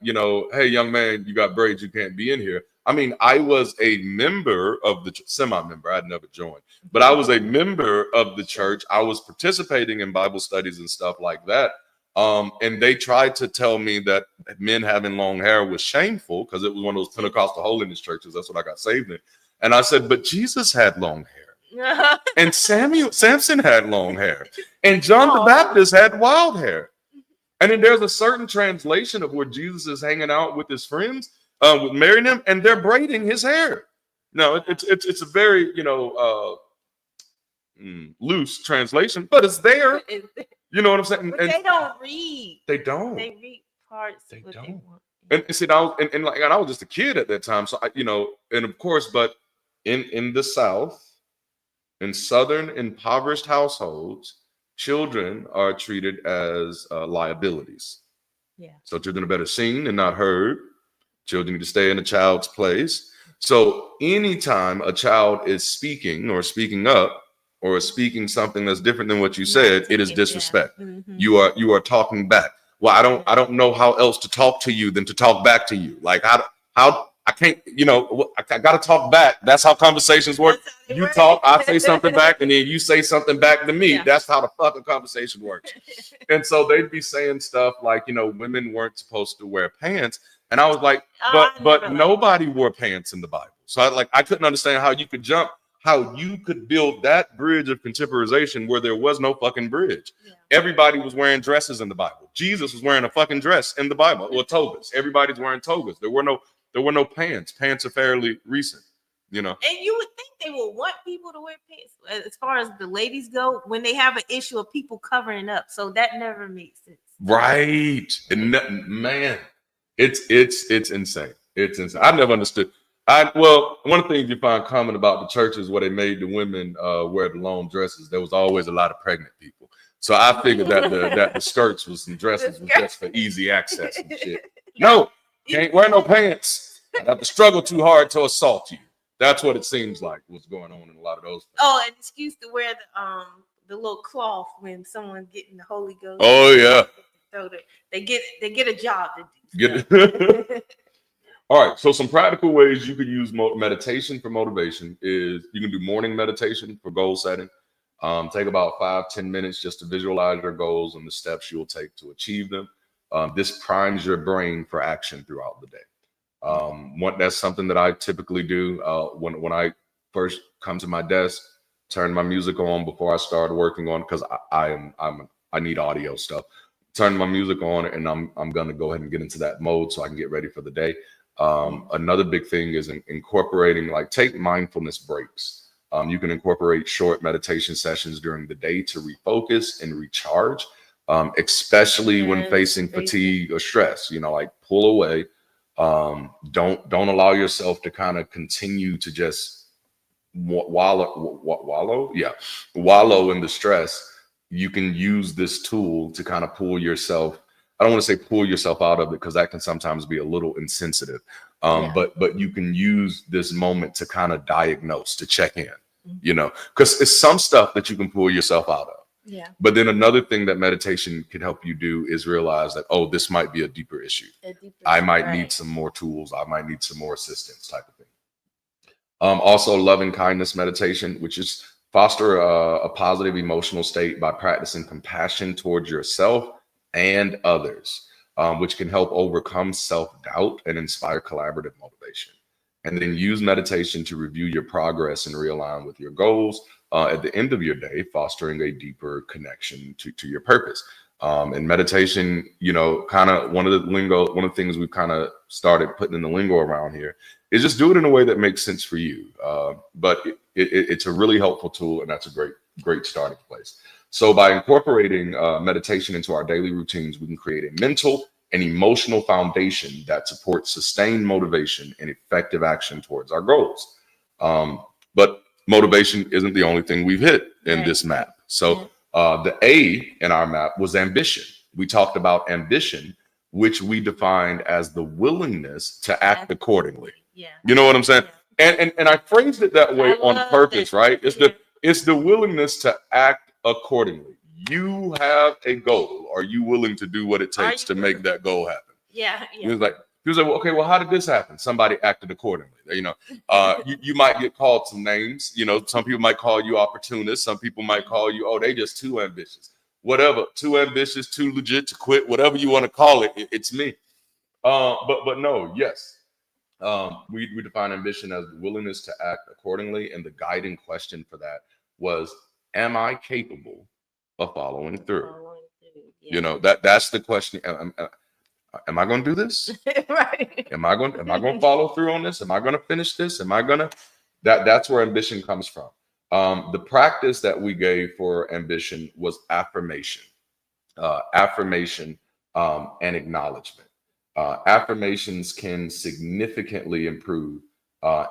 you know, hey, young man, you got braids, you can't be in here. I mean, I was a member of the semi-member. I'd never joined, but I was a member of the church. I was participating in Bible studies and stuff like that. And they tried to tell me that men having long hair was shameful because it was one of those Pentecostal holiness churches. That's what I got saved in. And I said, but Jesus had long hair. And Samson had long hair. And John the Baptist had wild hair. And then there's a certain translation of where Jesus is hanging out with his friends, with marrying them, and they're braiding his hair. No, it's a very, you know, loose translation, but it's there. You know what I'm saying? But they don't read. They don't. They read parts. They don't. They want. And see, I was just a kid at that time, so you know, and of course, but in the South, in Southern impoverished households, children are treated as liabilities. Yeah. So children are better seen and not heard. Children need to stay in a child's place. So anytime a child is speaking or speaking up, or speaking something that's different than what you said, it is disrespect. Yeah. Mm-hmm. You are talking back. Well, I don't know how else to talk to you than to talk back to you. Like how I can't, I got to talk back. That's how conversations work. You talk, I say something back, and then you say something back to me. Yeah. That's how the fucking conversation works. And so they'd be saying stuff like, women weren't supposed to wear pants. And I was like, but nobody wore pants in the Bible. So I couldn't understand how you could build that bridge of contemporization where there was no fucking bridge. Yeah. Everybody was wearing dresses in the Bible. Jesus was wearing a fucking dress in the Bible, or togas. Everybody's wearing togas. There were no pants. Pants are fairly recent, And you would think they would want people to wear pants as far as the ladies go when they have an issue of people covering up. So that never makes sense. Right. And man, it's insane. It's insane. I never understood. One of the things you find common about the churches where they made the women wear the long dresses, there was always a lot of pregnant people. So I figured that the skirts and dresses was just for easy access and shit. No, can't wear no pants. I have to struggle too hard to assault you. That's what it seems like what's going on in a lot of those places. Oh, an excuse to wear the little cloth when someone's getting the Holy Ghost. Oh yeah. So they get a job to do. All right, so some practical ways you could use meditation for motivation is you can do morning meditation for goal setting. Take about 5-10 minutes just to visualize your goals and the steps you'll take to achieve them. This primes your brain for action throughout the day. That's something that I typically do when I first come to my desk, turn my music on before I start working on, because I need audio stuff. Turn my music on, and I'm gonna go ahead and get into that mode so I can get ready for the day. Another big thing is incorporating, take mindfulness breaks. You can incorporate short meditation sessions during the day to refocus and recharge, especially when facing fatigue or stress. Pull away. Don't allow yourself to kind of continue to just wallow in the stress. You can use this tool to kind of pull yourself. I don't want to say pull yourself out of it, because that can sometimes be a little insensitive. But you can use this moment to kind of diagnose, to check in, because it's some stuff that you can pull yourself out of. Yeah. But then another thing that meditation can help you do is realize that, oh, this might be a deeper issue. I might need some more tools. I might need some more assistance, type of thing. Also, loving kindness meditation, which is foster a positive emotional state by practicing compassion towards yourself and others, which can help overcome self-doubt and inspire collaborative motivation. And then use meditation to review your progress and realign with your goals at the end of your day, fostering a deeper connection to your purpose. And meditation, kind of one of the things we've kind of started putting in the lingo around here is just do it in a way that makes sense for you. But it's a really helpful tool, and that's a great starting place. So by incorporating meditation into our daily routines, we can create a mental and emotional foundation that supports sustained motivation and effective action towards our goals. But motivation isn't the only thing we've hit in this map. So the A in our map was ambition. We talked about ambition, which we defined as the willingness to act accordingly. Yeah. You know what I'm saying? Yeah. And I phrased it that way on purpose, right? It's the willingness to act accordingly. You have a goal. Are you willing to do what it takes to make that goal happen? Yeah. He was like, well, okay, well, how did this happen? Somebody acted accordingly. You might get called some names. Some people might call you opportunist. Some people might call you, they just too ambitious. Whatever, too ambitious, too legit to quit, whatever you want to call it, it's me. But no, yes. We define ambition as the willingness to act accordingly. And the guiding question for that was, am I capable of following through? Yeah. That's the question. Am I going to do this? Right. Am I going to follow through on this? Am I going to finish this? That's where ambition comes from. The practice that we gave for ambition was affirmation and acknowledgement. Affirmations can significantly improve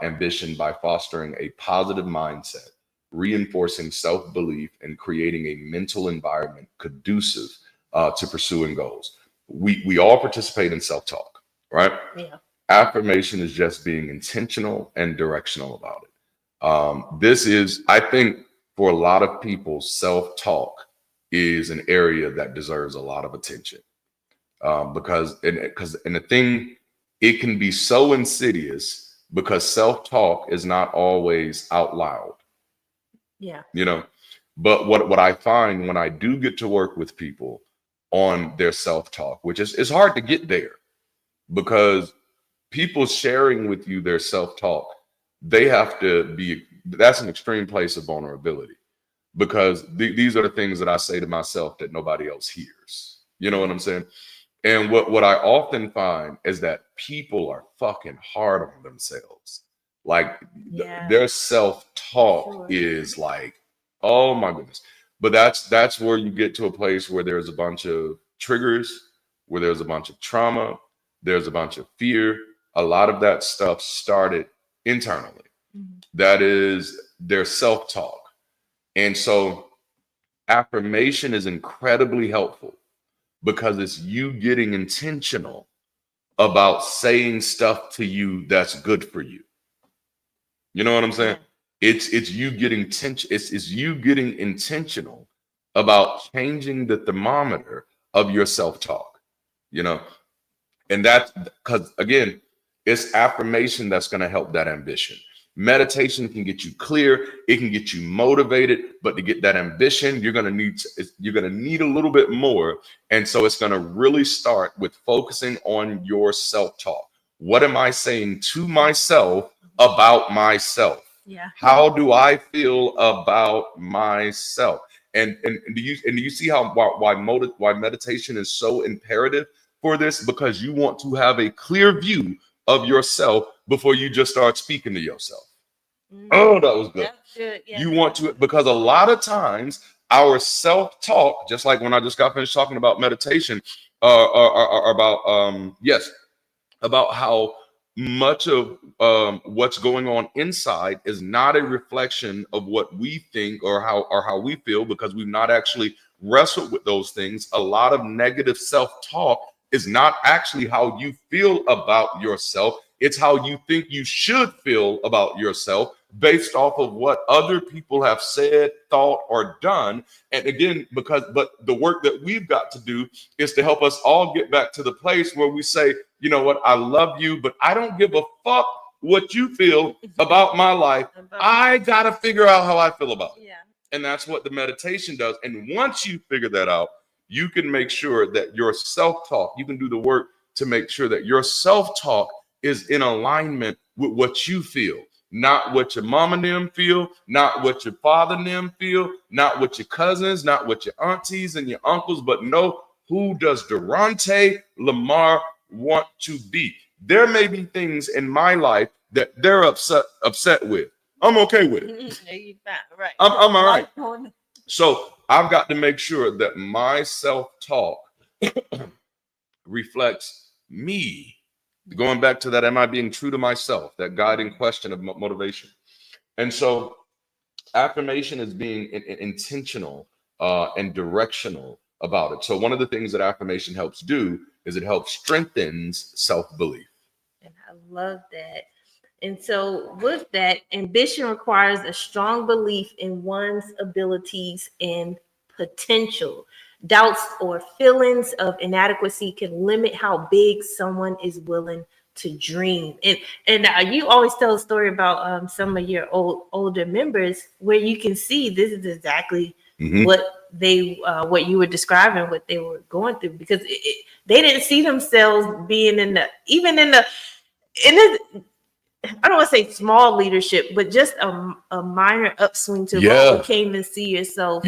ambition by fostering a positive mindset, reinforcing self-belief, and creating a mental environment conducive to pursuing goals. We all participate in self-talk, right? Yeah. Affirmation is just being intentional and directional about it. This is, I think, for a lot of people, self-talk is an area that deserves a lot of attention. Because the thing it can be so insidious because self-talk is not always out loud. Yeah. You know, but what I find when I do get to work with people on their self-talk, which is it's hard to get there because people sharing with you their self-talk, they have to be, that's an extreme place of vulnerability because these are the things that I say to myself that nobody else hears. You know what I'm saying? And what I often find is that people are fucking hard on themselves. Like their self-talk is like, oh my goodness. But that's where you get to a place where there's a bunch of triggers, where there's a bunch of trauma, there's a bunch of fear. A lot of that stuff started internally. That is their self-talk. And so affirmation is incredibly helpful because it's you getting intentional about saying stuff to you that's good for you. You know what I'm saying? It's you getting it's you getting intentional about changing the thermometer of your self-talk, you know? And that's because again, it's affirmation that's going to help that ambition. Meditation can get you clear, it can get you motivated, but to get that ambition, you're going to need a little bit more. And so it's going to really start with focusing on your self-talk. What am I saying to myself about myself? Yeah. How do I feel about myself? And do you see how why meditation is so imperative for this? Because you want to have a clear view of yourself before you just start speaking to yourself. Oh, that was good. That's good. Yeah. You want to, because a lot of times our self-talk, just like when I just got finished talking about meditation, are about how much of what's going on inside is not a reflection of what we think or how we feel, because we've not actually wrestled with those things. A lot of negative self-talk is not actually how you feel about yourself. It's how you think you should feel about yourself based off of what other people have said, thought, or done. And again, but the work that we've got to do is to help us all get back to the place where we say, you know what, I love you, but I don't give a fuck what you feel about my life. I got to figure out how I feel about it. Yeah. And that's what the meditation does. And once you figure that out, you can make sure that your self-talk, you can do the work to make sure that your self-talk is in alignment with what you feel, not what your mom and them feel, not what your father and them feel, not what your cousins, not what your aunties and your uncles, but know who does DaranteLaMar want to be. There may be things in my life that they're upset with. I'm okay with it. Right. I'm all right. So I've got to make sure that my self-talk reflects me. Going back to that, am I being true to myself? That guiding question of motivation. And so affirmation is being intentional and directional about it. So one of the things that affirmation helps do is it helps strengthens self-belief. And I love that. And so with that, ambition requires a strong belief in one's abilities and potential. Doubts or feelings of inadequacy can limit how big someone is willing to dream. And you always tell a story about some of your older members where you can see this is exactly what you were describing, what they were going through, because they didn't see themselves being in the I don't want to say small leadership, but just a minor upswing to what you came and see yourself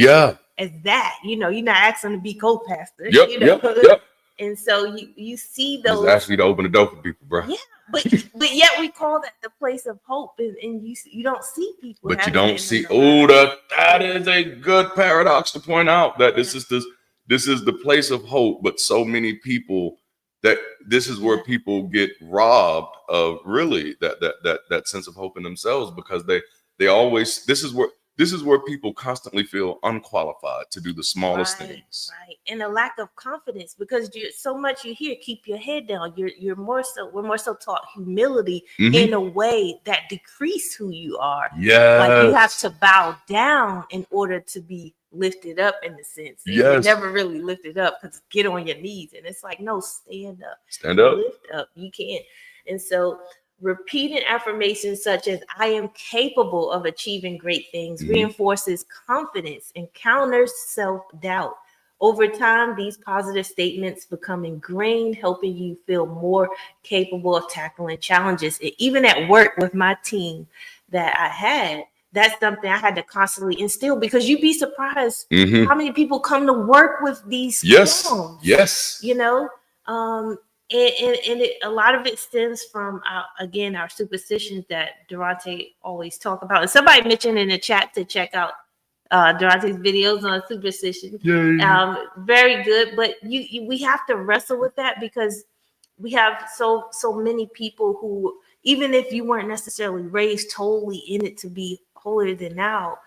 as that. You know, you're not asking to be co-pastor. Yep. And so you see those. Just ask me to open the door for people, bro. Yeah, but yet we call that the place of hope, and you don't see people. But you don't see. Oh, that is a good paradox to point out, that this is the place of hope, but so many people. That this is where people get robbed of really that sense of hope in themselves, because they always this is This is where people constantly feel unqualified to do the smallest things. Right. And a lack of confidence, because so much you hear, keep your head down. We're more so taught humility in a way that decrease who you are. Yes. Like you have to bow down in order to be lifted up, in the sense. Yes. You're never really lifted up, because get on your knees. And it's like, no, stand up. Stand up. Lift up. You can't. And so repeating affirmations such as "I am capable of achieving great things" reinforces confidence and counters self-doubt. Over time, these positive statements become ingrained, helping you feel more capable of tackling challenges. And even at work with my team that I had, that's something I had to constantly instill, because you'd be surprised how many people come to work with these skills. Yes. You know, and a lot of it stems from, again, our superstitions that Darante always talk about. And somebody mentioned in the chat to check out Darante's videos on superstition. Very good. But we have to wrestle with that, because we have so many people who, even if you weren't necessarily raised totally in it to be holier than thou,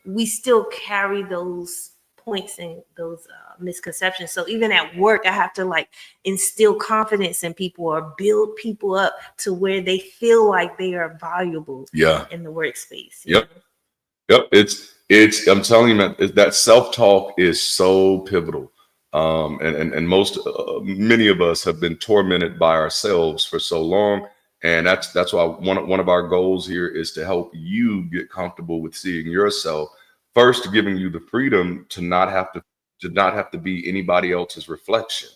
we still carry those points and those misconceptions. So even at work, I have to like instill confidence in people or build people up to where they feel like they are valuable in the workspace. Yep. It's I'm telling you, man, that self-talk is so pivotal. And many of us have been tormented by ourselves for so long. And that's why one of our goals here is to help you get comfortable with seeing yourself, first giving you the freedom to not have to be anybody else's reflection.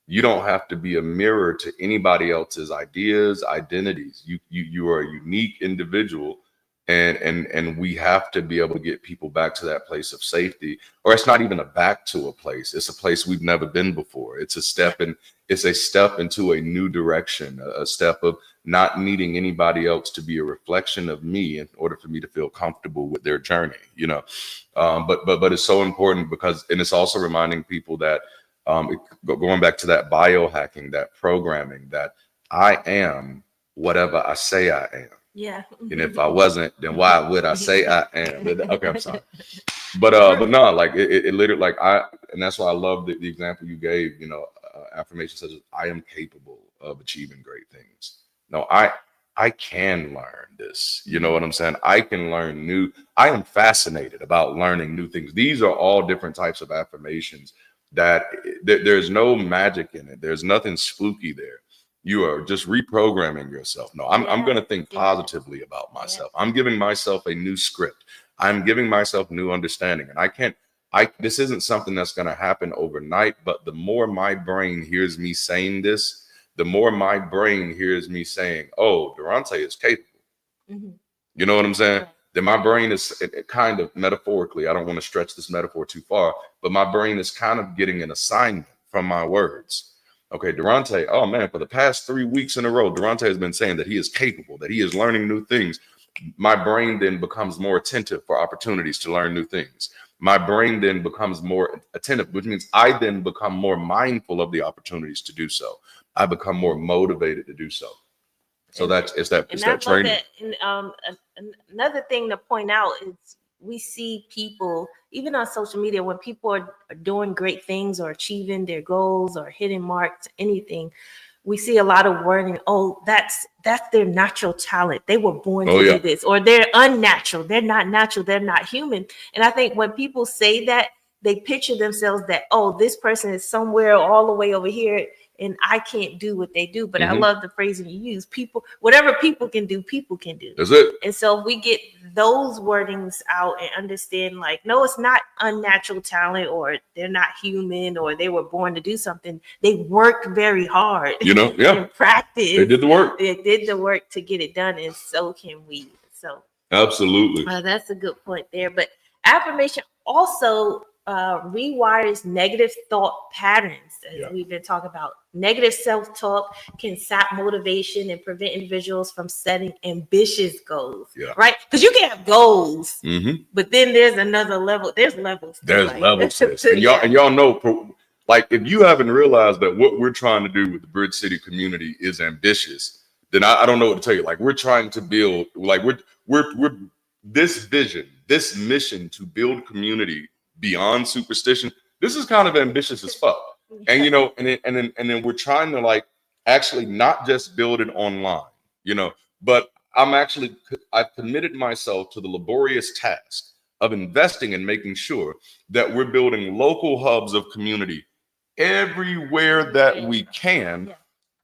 You don't have to be a mirror to anybody else's ideas, identities. You are a unique individual, and we have to be able to get people back to that place of safety. Or it's not even a back to a place. It's a place we've never been before. It's a step into a new direction, a step of not needing anybody else to be a reflection of me in order for me to feel comfortable with their journey, you know. But it's so important because, and it's also reminding people that going back to that biohacking, that programming, that I am whatever I say I am. Yeah. And if I wasn't, then why would I say I am? Okay, I'm sorry. But no, like it literally, like and that's why I love the example you gave, you know, affirmation such as I am capable of achieving great things. No, I can learn this. You know what I'm saying? I can learn I am fascinated about learning new things. These are all different types of affirmations that there's no magic in it. There's nothing spooky there. You are just reprogramming yourself. No, I'm going to think positively about myself. I'm giving myself a new script. I'm giving myself new understanding. And this isn't something that's going to happen overnight, but the more my brain hears me saying this, the more my brain hears me saying, oh, Darante is capable. You know what I'm saying? Then my brain is kind of metaphorically, I don't want to stretch this metaphor too far, but my brain is kind of getting an assignment from my words. Okay, Darante, oh man, for the past 3 weeks in a row, Darante has been saying that he is capable, that he is learning new things. My brain then becomes more attentive for opportunities to learn new things. My brain then becomes more attentive, which means I then become more mindful of the opportunities to do so. I become more motivated to do so. So it's that training. Another thing to point out is we see people, even on social media, when people are doing great things or achieving their goals or hitting marks, anything, we see a lot of wording. Oh, that's their natural talent. They were born to do this, or they're unnatural. They're not natural. They're not human. And I think when people say that, they picture themselves that, oh, this person is somewhere all the way over here and I can't do what they do. But I love the phrasing you use. People, whatever people can do, people can do. That's it. And so if we get those wordings out and understand, like, no, it's not unnatural talent, or they're not human, or they were born to do something. They worked very hard. You know, and practice. They did the work. They did the work to get it done, and so can we. So absolutely. That's a good point there. But affirmation also rewires negative thought patterns, as we've been talking about. Negative self-talk can sap motivation and prevent individuals from setting ambitious goals, right? Because you can have goals, but then there's another level. There's levels. There's levels. And y'all know, like, if you haven't realized that what we're trying to do with the Bridge City community is ambitious, then I don't know what to tell you. Like, we're trying to build, like we're this vision, this mission to build community beyond superstition, this is kind of ambitious as fuck. And you know, and then we're trying to like actually not just build it online, you know, but I've committed myself to the laborious task of investing and making sure that we're building local hubs of community everywhere that we can. Yeah.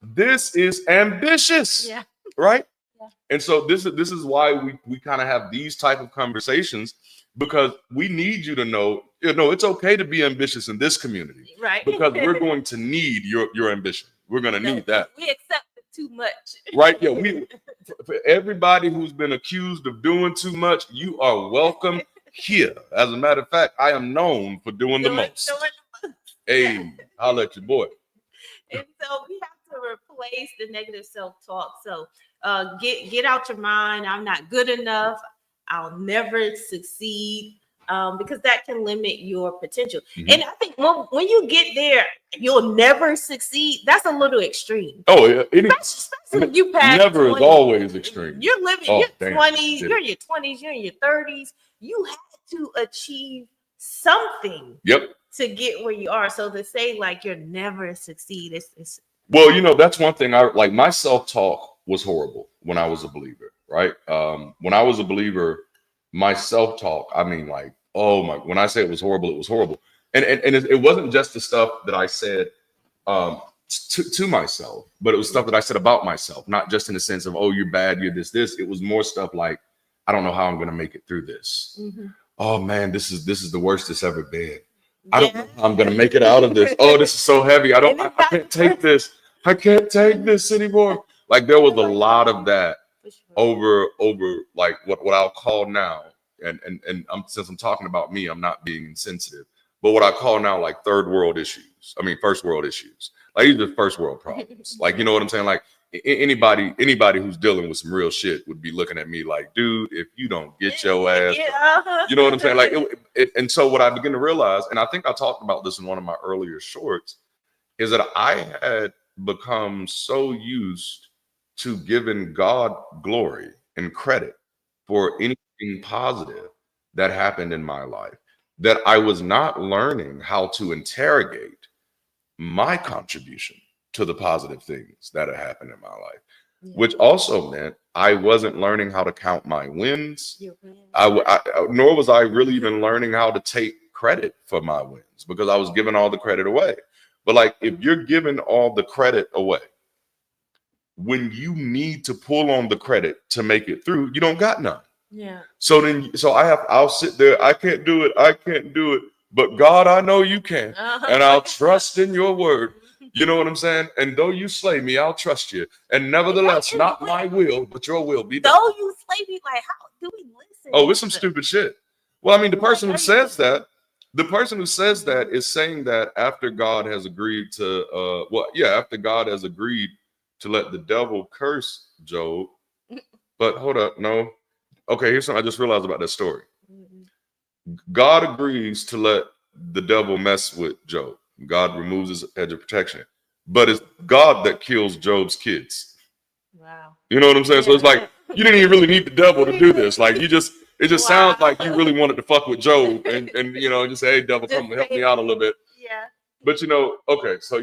This is ambitious, right? Yeah. And so this is why we kind of have these type of conversations, because we need you to know, it's okay to be ambitious in this community, right? Because we're going to need your ambition. We're going to need that. We accept it too much, right? Yeah, for everybody who's been accused of doing too much, you are welcome here. As a matter of fact, I am known for doing the most. Hey, I'll let you boy. And so we have to replace the negative self-talk. So get out your mind. I'm not good enough. I'll never succeed. Because that can limit your potential. Mm-hmm. And I think when you get there, you'll never succeed. That's a little extreme. Oh, yeah. Especially when you pass never 20, is always extreme. You're living your 20s, you're in your 20s, you're in your 30s. You have to achieve something to get where you are. So to say like you'll never succeed, it's well, that's one thing. My self-talk was horrible when I was a believer, right? When I was a believer, my self-talk, I mean, like, oh my, when I say it was horrible, it was horrible. And it wasn't just the stuff that I said to myself, but it was stuff that I said about myself, not just in the sense of, oh, you're bad, you're this. It was more stuff like, I don't know how I'm going to make it through this. Mm-hmm. Oh man, this is the worst it's ever been. I don't know how I'm going to make it out of this. Oh, this is so heavy. I can't take this. I can't take this anymore. Like there was a lot of that. Over like what I'll call now, and since I'm talking about me, I'm not being insensitive, but what I call now like first world issues. Like these are first world problems. Like, you know what I'm saying? Like anybody who's dealing with some real shit would be looking at me like, dude, if you don't get your ass, you know what I'm saying? Like, and so what I begin to realize, and I think I talked about this in one of my earlier shorts, is that I had become so used to giving God glory and credit for anything positive that happened in my life, that I was not learning how to interrogate my contribution to the positive things that had happened in my life, which also meant I wasn't learning how to count my wins. Nor was I really even learning how to take credit for my wins, because I was giving all the credit away. But like, if you're giving all the credit away, when you need to pull on the credit to make it through, you don't got none. Yeah. So I'll sit there. I can't do it. But God, I know you can. And I'll trust in your word. You know what I'm saying? And though you slay me, I'll trust you. And nevertheless, not my will, but your will be done. Though you slay me, like, how do we listen? Oh, it's some stupid shit. Well, I mean, the person who says that is saying that after God has agreed to, after God has agreed to let the devil curse Job. But hold up, no. Okay, here's something I just realized about that story. God agrees to let the devil mess with Job. God removes his edge of protection. But it's God that kills Job's kids. Wow. You know what I'm saying? So it's like, you didn't even really need the devil to do this. Like, it just sounds like you really wanted to fuck with Job and just say, hey, devil, come help me out a little bit. Yeah. But okay, so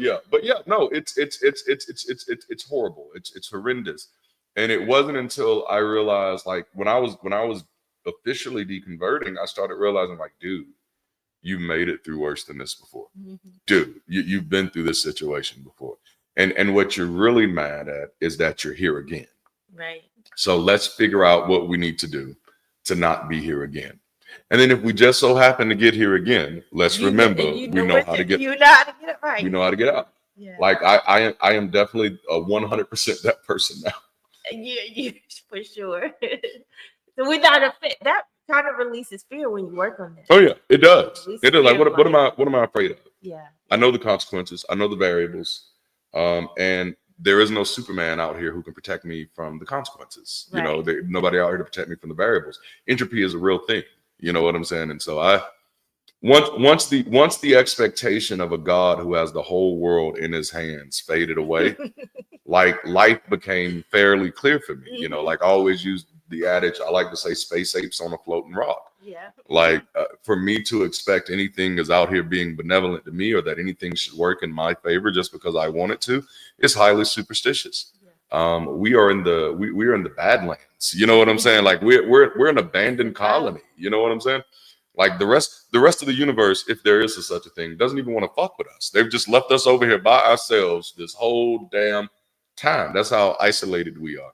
no, it's horrible. It's horrendous. And it wasn't until I realized, like, when I was officially deconverting, I started realizing, like, dude, you made it through worse than this before. Mm-hmm. Dude, you've been through this situation before. And what you're really mad at is that you're here again. Right. So let's figure out what we need to do to not be here again. And then if we just so happen to get here again, let's remember we know how to get it right. We know how to get out. Yeah. Like I am definitely 100% that person now. Yeah, for sure. So we're not a fit. That kind of releases fear when you work on that. Oh yeah, it does. It does. Like what am I afraid of? Yeah. I know the consequences. I know the variables. And there is no Superman out here who can protect me from the consequences. Right. Nobody out here to protect me from the variables. Entropy is a real thing. You know what I'm saying? And so once the expectation of a God who has the whole world in his hands faded away, like life became fairly clear for me. Like I always use the adage, I like to say, space apes on a floating rock. Yeah. Like for me to expect anything is out here being benevolent to me, or that anything should work in my favor just because I want it to, is highly superstitious. We are in the Badlands. You know what I'm saying? Like we're an abandoned colony. You know what I'm saying? Like the rest of the universe, if there is such a thing, doesn't even want to fuck with us. They've just left us over here by ourselves this whole damn time. That's how isolated we are.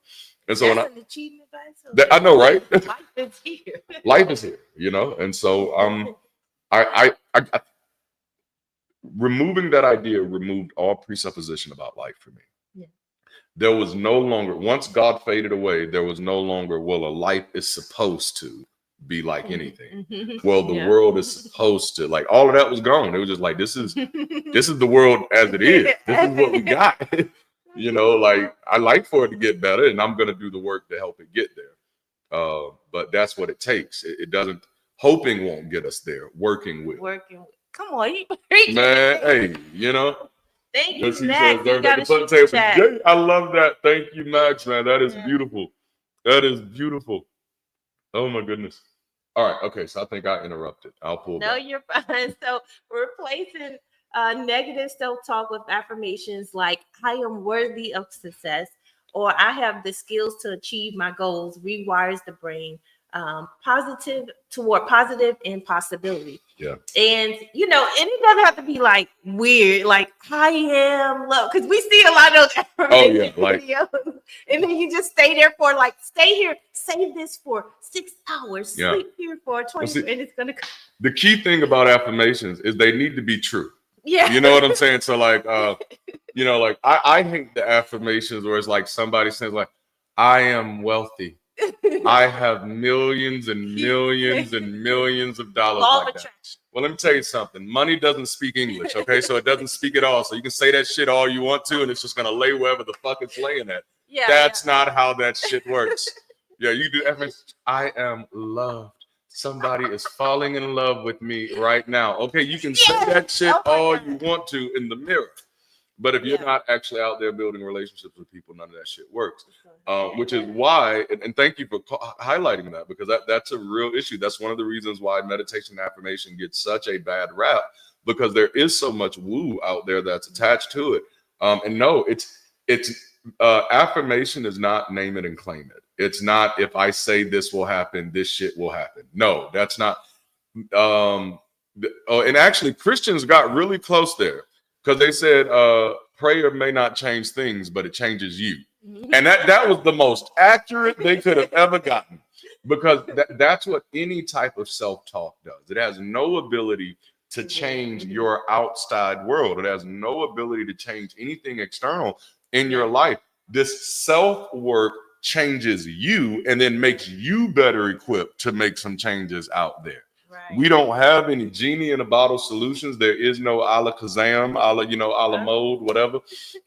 And so that's an achievement by itself. I know, right? Life is here. Life is here, you know. And so I removing that idea removed all presupposition about life for me. Yeah. There was no longer, once God faded away, there was no longer, well, a life is supposed to be like anything. Well, the world is supposed to, like, all of that was gone. It was just like, this is the world as it is. This is what we got. You know, like, I like for it to get better, and I'm gonna do the work to help it get there. But that's what it takes. It doesn't, hoping won't get us there. Working with. Come on, man. Hey, you know. Thank you, Max. I love that. Thank you, Max, man. That is beautiful. That is beautiful. Oh my goodness. All right. Okay. So I think I interrupted. I'll pull back. You're fine. So replacing negative self-talk with affirmations like I am worthy of success, or I have the skills to achieve my goals, rewires the brain positive and possibility. Yeah. And you know, and it doesn't have to be like weird, like I am love, because we see a lot of those affirmation videos, and then you just stay there for like, stay here, say this for 6 hours, sleep here for 20, and it's gonna. The key thing about affirmations is they need to be true. Yeah. You know what I'm saying? So like, you know, like I hate the affirmations where it's like somebody says like, I am wealthy. I have millions and millions and millions of dollars. Like that. Well, let me tell you something. Money doesn't speak English, okay? So it doesn't speak at all. So you can say that shit all you want to, and it's just gonna lay wherever the fuck it's laying at. Yeah, that's not how that shit works. Yeah, you do affirmations. I am loved. Somebody is falling in love with me right now. Okay, you can say that shit all you want to in the mirror. But if you're not actually out there building relationships with people, none of that shit works. Which is why, and thank you for highlighting that, because that's a real issue. That's one of the reasons why meditation and affirmation gets such a bad rap, because there is so much woo out there that's attached to it. And no, it's affirmation is not name it and claim it. It's not, if I say this will happen, this shit will happen. No, that's not. And actually, Christians got really close there. Because they said prayer may not change things, but it changes you. And that was the most accurate they could have ever gotten. Because that's what any type of self-talk does. It has no ability to change your outside world. It has no ability to change anything external in your life. This self-work changes you and then makes you better equipped to make some changes out there. Right. We don't have any genie in a bottle solutions. There is no alakazam, a la mode, whatever.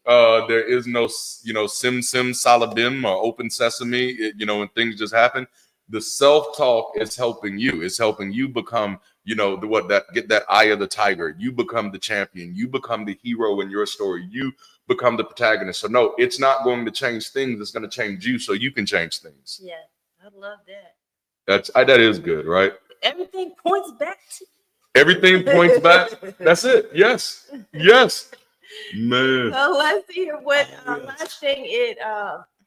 There is no, sim salabim or open sesame, and things just happen. The self-talk is helping you. It's helping you become, get that eye of the tiger. You become the champion. You become the hero in your story. You become the protagonist. So no, it's not going to change things. It's going to change you so you can change things. Yeah, I love that. That is good, right? Everything points back to everything points back. That's it. Yes. Man. So let's hear what last thing it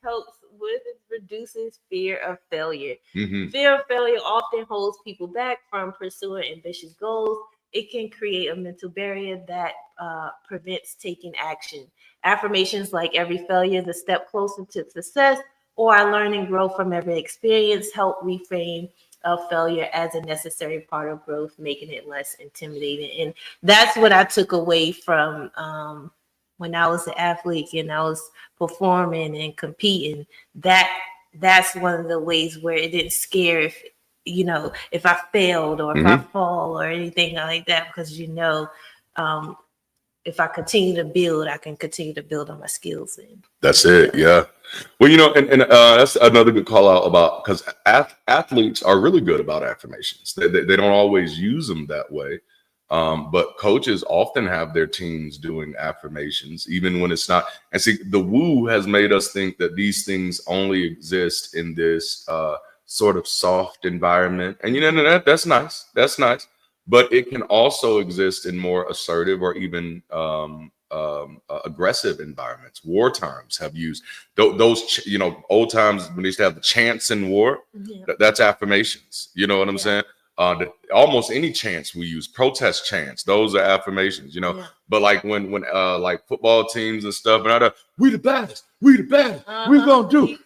helps with is reduces fear of failure. Mm-hmm. Fear of failure often holds people back from pursuing ambitious goals. It can create a mental barrier that prevents taking action. Affirmations like every failure is a step closer to success, or I learn and grow from every experience, help reframe of failure as a necessary part of growth, making it less intimidating. And that's what I took away from when I was an athlete and I was performing and competing. That's one of the ways where it didn't scare if I failed or if I fall or anything like that, because if I continue to build, I can continue to build on my skills. That's it. Yeah. Well, and that's another good call out about, because athletes are really good about affirmations. They don't always use them that way. But coaches often have their teams doing affirmations, even when it's not. And see, the woo has made us think that these things only exist in this sort of soft environment. And that's nice. That's nice. But it can also exist in more assertive or even aggressive environments. War times have used those, old times when they used to have the chants in war. That's affirmations. You know what I'm saying? Almost any chants we use, protest chants, those are affirmations, But like when like football teams and stuff, and we the baddest, we gonna do.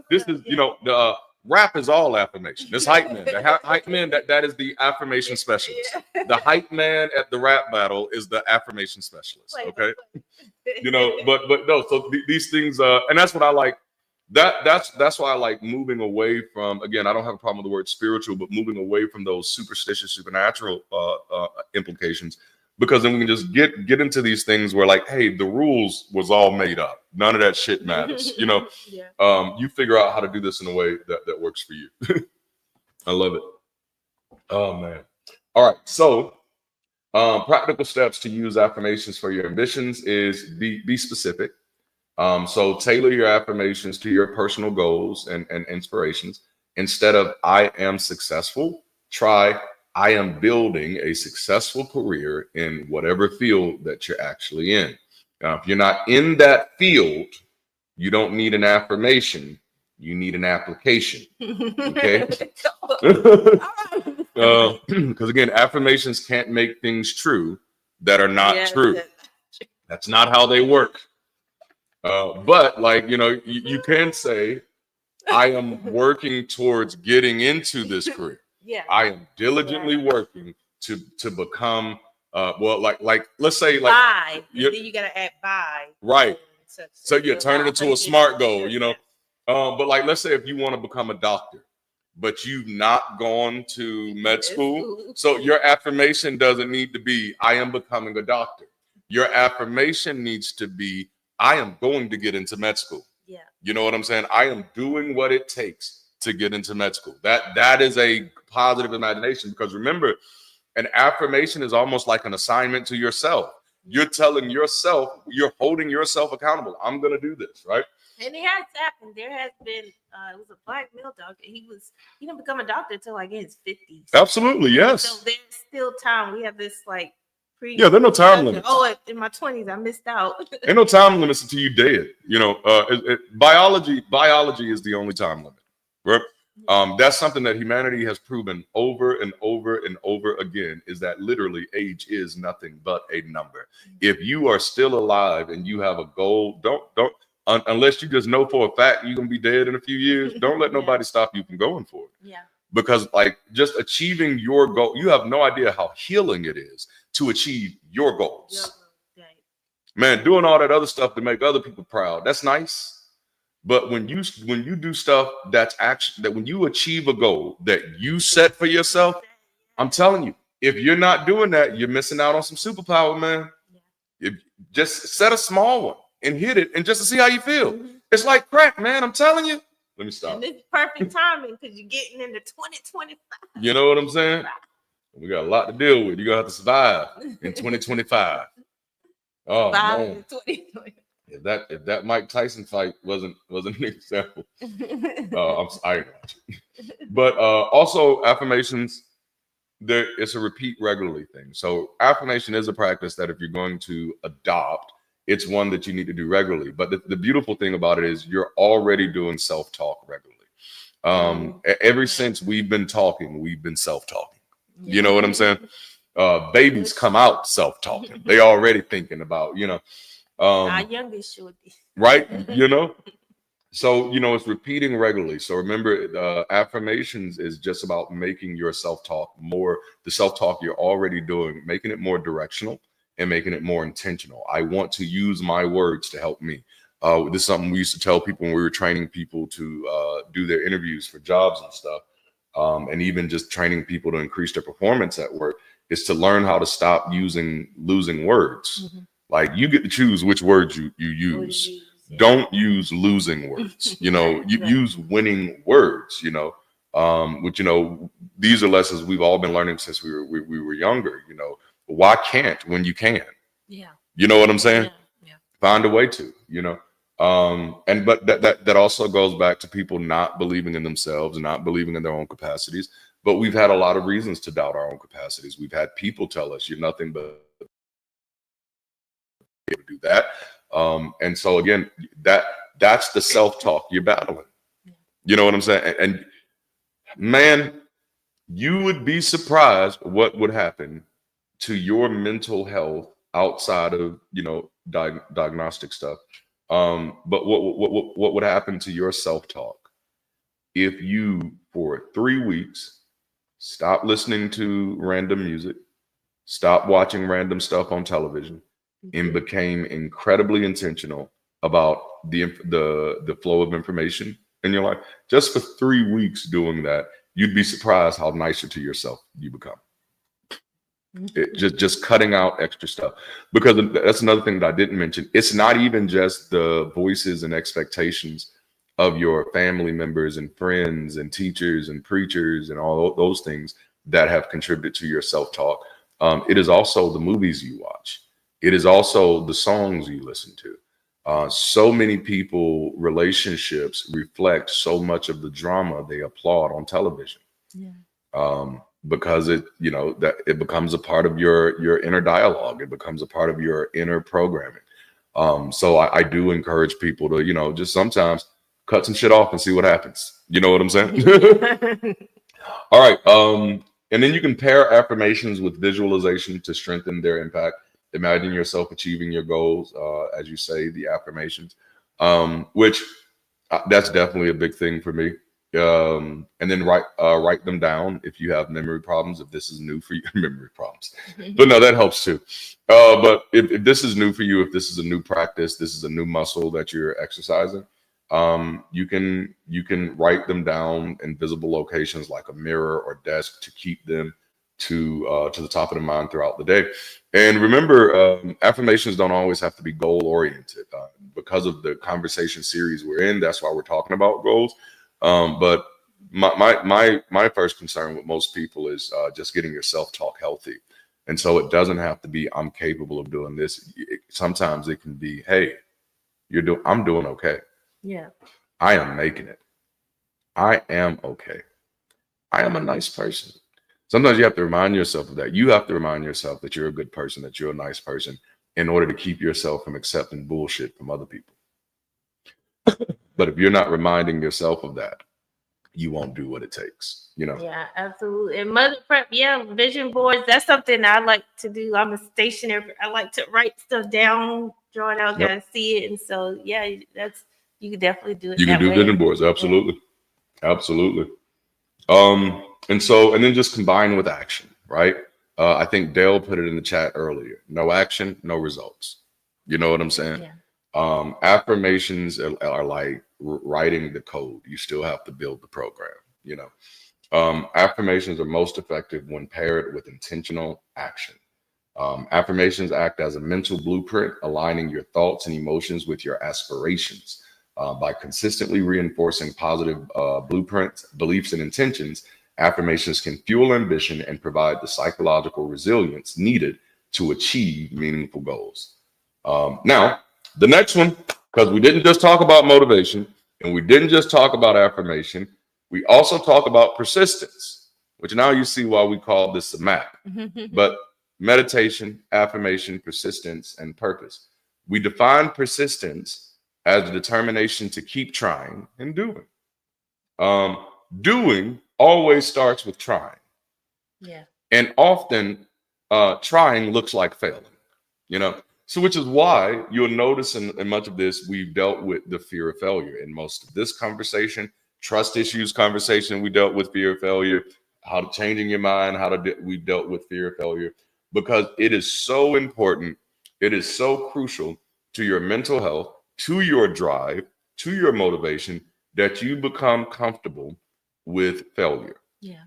This is, the rap is all affirmation. This hype man, the hype man, that is the affirmation specialist. The hype man at the rap battle is the affirmation specialist. Okay, but no. So these things, and that's what I like. That's why I like moving away from, again, I don't have a problem with the word spiritual, but moving away from those superstitious, supernatural implications, because then we can just get into these things where, like, hey, the rules was all made up. None of that shit matters. You figure out how to do this in a way that works for you. I love it. Oh man. All right. So practical steps to use affirmations for your ambitions is be specific. So tailor your affirmations to your personal goals and inspirations. Instead of I am successful, try I am building a successful career in whatever field that you're actually in. Now, if you're not in that field, you don't need an affirmation. You need an application. Okay. Because again, affirmations can't make things true that are not true. That's not how they work. But like, you can say, I am working towards getting into this career. I am diligently working to become, like let's say like buy. Then you gotta add buy. Right. So you turn it into a SMART goal, But like, let's say if you want to become a doctor, but you've not gone to med school, so your affirmation doesn't need to be, I am becoming a doctor. Your affirmation needs to be, I am going to get into med school. Yeah. You know what I'm saying? I am doing what it takes to get into med school. That is a positive imagination, because remember, an affirmation is almost like an assignment to yourself. You're telling yourself, you're holding yourself accountable. I'm going to do this, right? And it has happened. There has been, it was a black male doctor. He didn't become a doctor until like in his 50s. Absolutely, yes. So there's still time. We have this like there's no time limit. Oh, in my 20s, I missed out. Ain't no time limits until you dead. Biology is the only time limit, right? That's something that humanity has proven over and over and over again, is that literally age is nothing but a number. If you are still alive and you have a goal, don't unless you just know for a fact you're gonna be dead in a few years, don't let nobody stop you from going for it. Yeah. Because like just achieving your goal, you have no idea how healing it is to achieve your goals. Yeah. Man, doing all that other stuff to make other people proud, that's nice. But when you do stuff that's actually, that when you achieve a goal that you set for yourself, I'm telling you, if you're not doing that, you're missing out on some superpower, man. If just set a small one and hit it, and just to see how you feel. It's like crack, man. I'm telling you. Let me stop. And it's perfect timing because you're getting into 2025. You know what I'm saying? We got a lot to deal with. You're gonna have to survive in 2025. Oh man. If that Mike Tyson fight wasn't an example, I but also affirmations, it's a repeat regularly thing. So affirmation is a practice that if you're going to adopt, it's one that you need to do regularly. But the beautiful thing about it is you're already doing self-talk regularly. Ever since we've been talking, we've been self-talking. You know what I'm saying? Babies come out self-talking. They already thinking about, our youngest should be. Right? So, it's repeating regularly. So remember, affirmations is just about making your self-talk more, the self-talk you're already doing, making it more directional and making it more intentional. I want to use my words to help me. This is something we used to tell people when we were training people to do their interviews for jobs and stuff. And even just training people to increase their performance at work, is to learn how to stop losing words. Like, you get to choose which words you use. Don't use losing words. You use winning words. which, you know, these are lessons we've all been learning since we were younger. You know, why can't when you can? Yeah. You know what I'm saying? Yeah. Find a way to, you know. But that also goes back to people not believing in themselves and not believing in their own capacities. But we've had a lot of reasons to doubt our own capacities. We've had people tell us you're nothing but able to do that. And so again, that's the self-talk you're battling. You know what I'm saying? And man, you would be surprised what would happen to your mental health outside of, you know, diagnostic stuff. But what would happen to your self-talk if you, for 3 weeks, stop listening to random music, stop watching random stuff on television, and became incredibly intentional about the flow of information in your life? Just for 3 weeks doing that, you'd be surprised how nicer to yourself you become. Just cutting out extra stuff, because that's another thing that I didn't mention. It's not even just the voices and expectations of your family members and friends and teachers and preachers and all those things that have contributed to your self-talk. It is also the movies you watch. It is also the songs you listen to. So many people, relationships reflect so much of the drama they applaud on television. Yeah. Because it, you know, that it becomes a part of your inner dialogue. It becomes a part of your inner programming. So I do encourage people to, you know, just sometimes cut some shit off and see what happens. You know what I'm saying? All right. And then you can pair affirmations with visualization to strengthen their impact. Imagine yourself achieving your goals, as you say, the affirmations, which that's definitely a big thing for me. And then write them down if you have memory problems. If this is new for you, memory problems, but no, that helps too. But if this is new for you, if this is a new practice, this is a new muscle that you're exercising, you can write them down in visible locations like a mirror or desk to keep them to the top of the mind throughout the day. And remember, affirmations don't always have to be goal oriented. Because of the conversation series we're in, that's why we're talking about goals. But my first concern with most people is just getting your self-talk healthy. And so it doesn't have to be, I'm capable of doing this. Sometimes it can be, hey, I'm doing okay. Yeah. I am making it. I am okay. I am a nice person. Sometimes you have to remind yourself of that. You have to remind yourself that you're a good person, that you're a nice person, in order to keep yourself from accepting bullshit from other people. But if you're not reminding yourself of that, you won't do what it takes, you know? Yeah, absolutely. And mother prep, yeah, vision boards, that's something I like to do. I'm a stationer. I like to write stuff down, draw it out, gotta see it. And so, yeah, you can definitely do it. You can do vision boards, absolutely. Yeah. Absolutely. And then just combine with action, right? I think Dale put it in the chat earlier. No action, no results. You know what I'm saying? Yeah. Affirmations are like writing the code. You still have to build the program, you know. Affirmations are most effective when paired with intentional action. Affirmations act as a mental blueprint, aligning your thoughts and emotions with your aspirations. By consistently reinforcing positive blueprints, beliefs, and intentions, affirmations can fuel ambition and provide the psychological resilience needed to achieve meaningful goals. Now, the next one, because we didn't just talk about motivation and we didn't just talk about affirmation, we also talk about persistence, which now you see why we call this a map. But meditation, affirmation, persistence, and purpose. We define persistence as the determination to keep trying and doing. Doing always starts with trying. Yeah. And often trying looks like failing, you know? So which is why you'll notice in much of this, we've dealt with the fear of failure. In most of this conversation, trust issues conversation, we dealt with fear of failure, how to changing your mind, we've dealt with fear of failure, because it is so important. It is so crucial to your mental health, to your drive, to your motivation, that you become comfortable with failure. Yeah.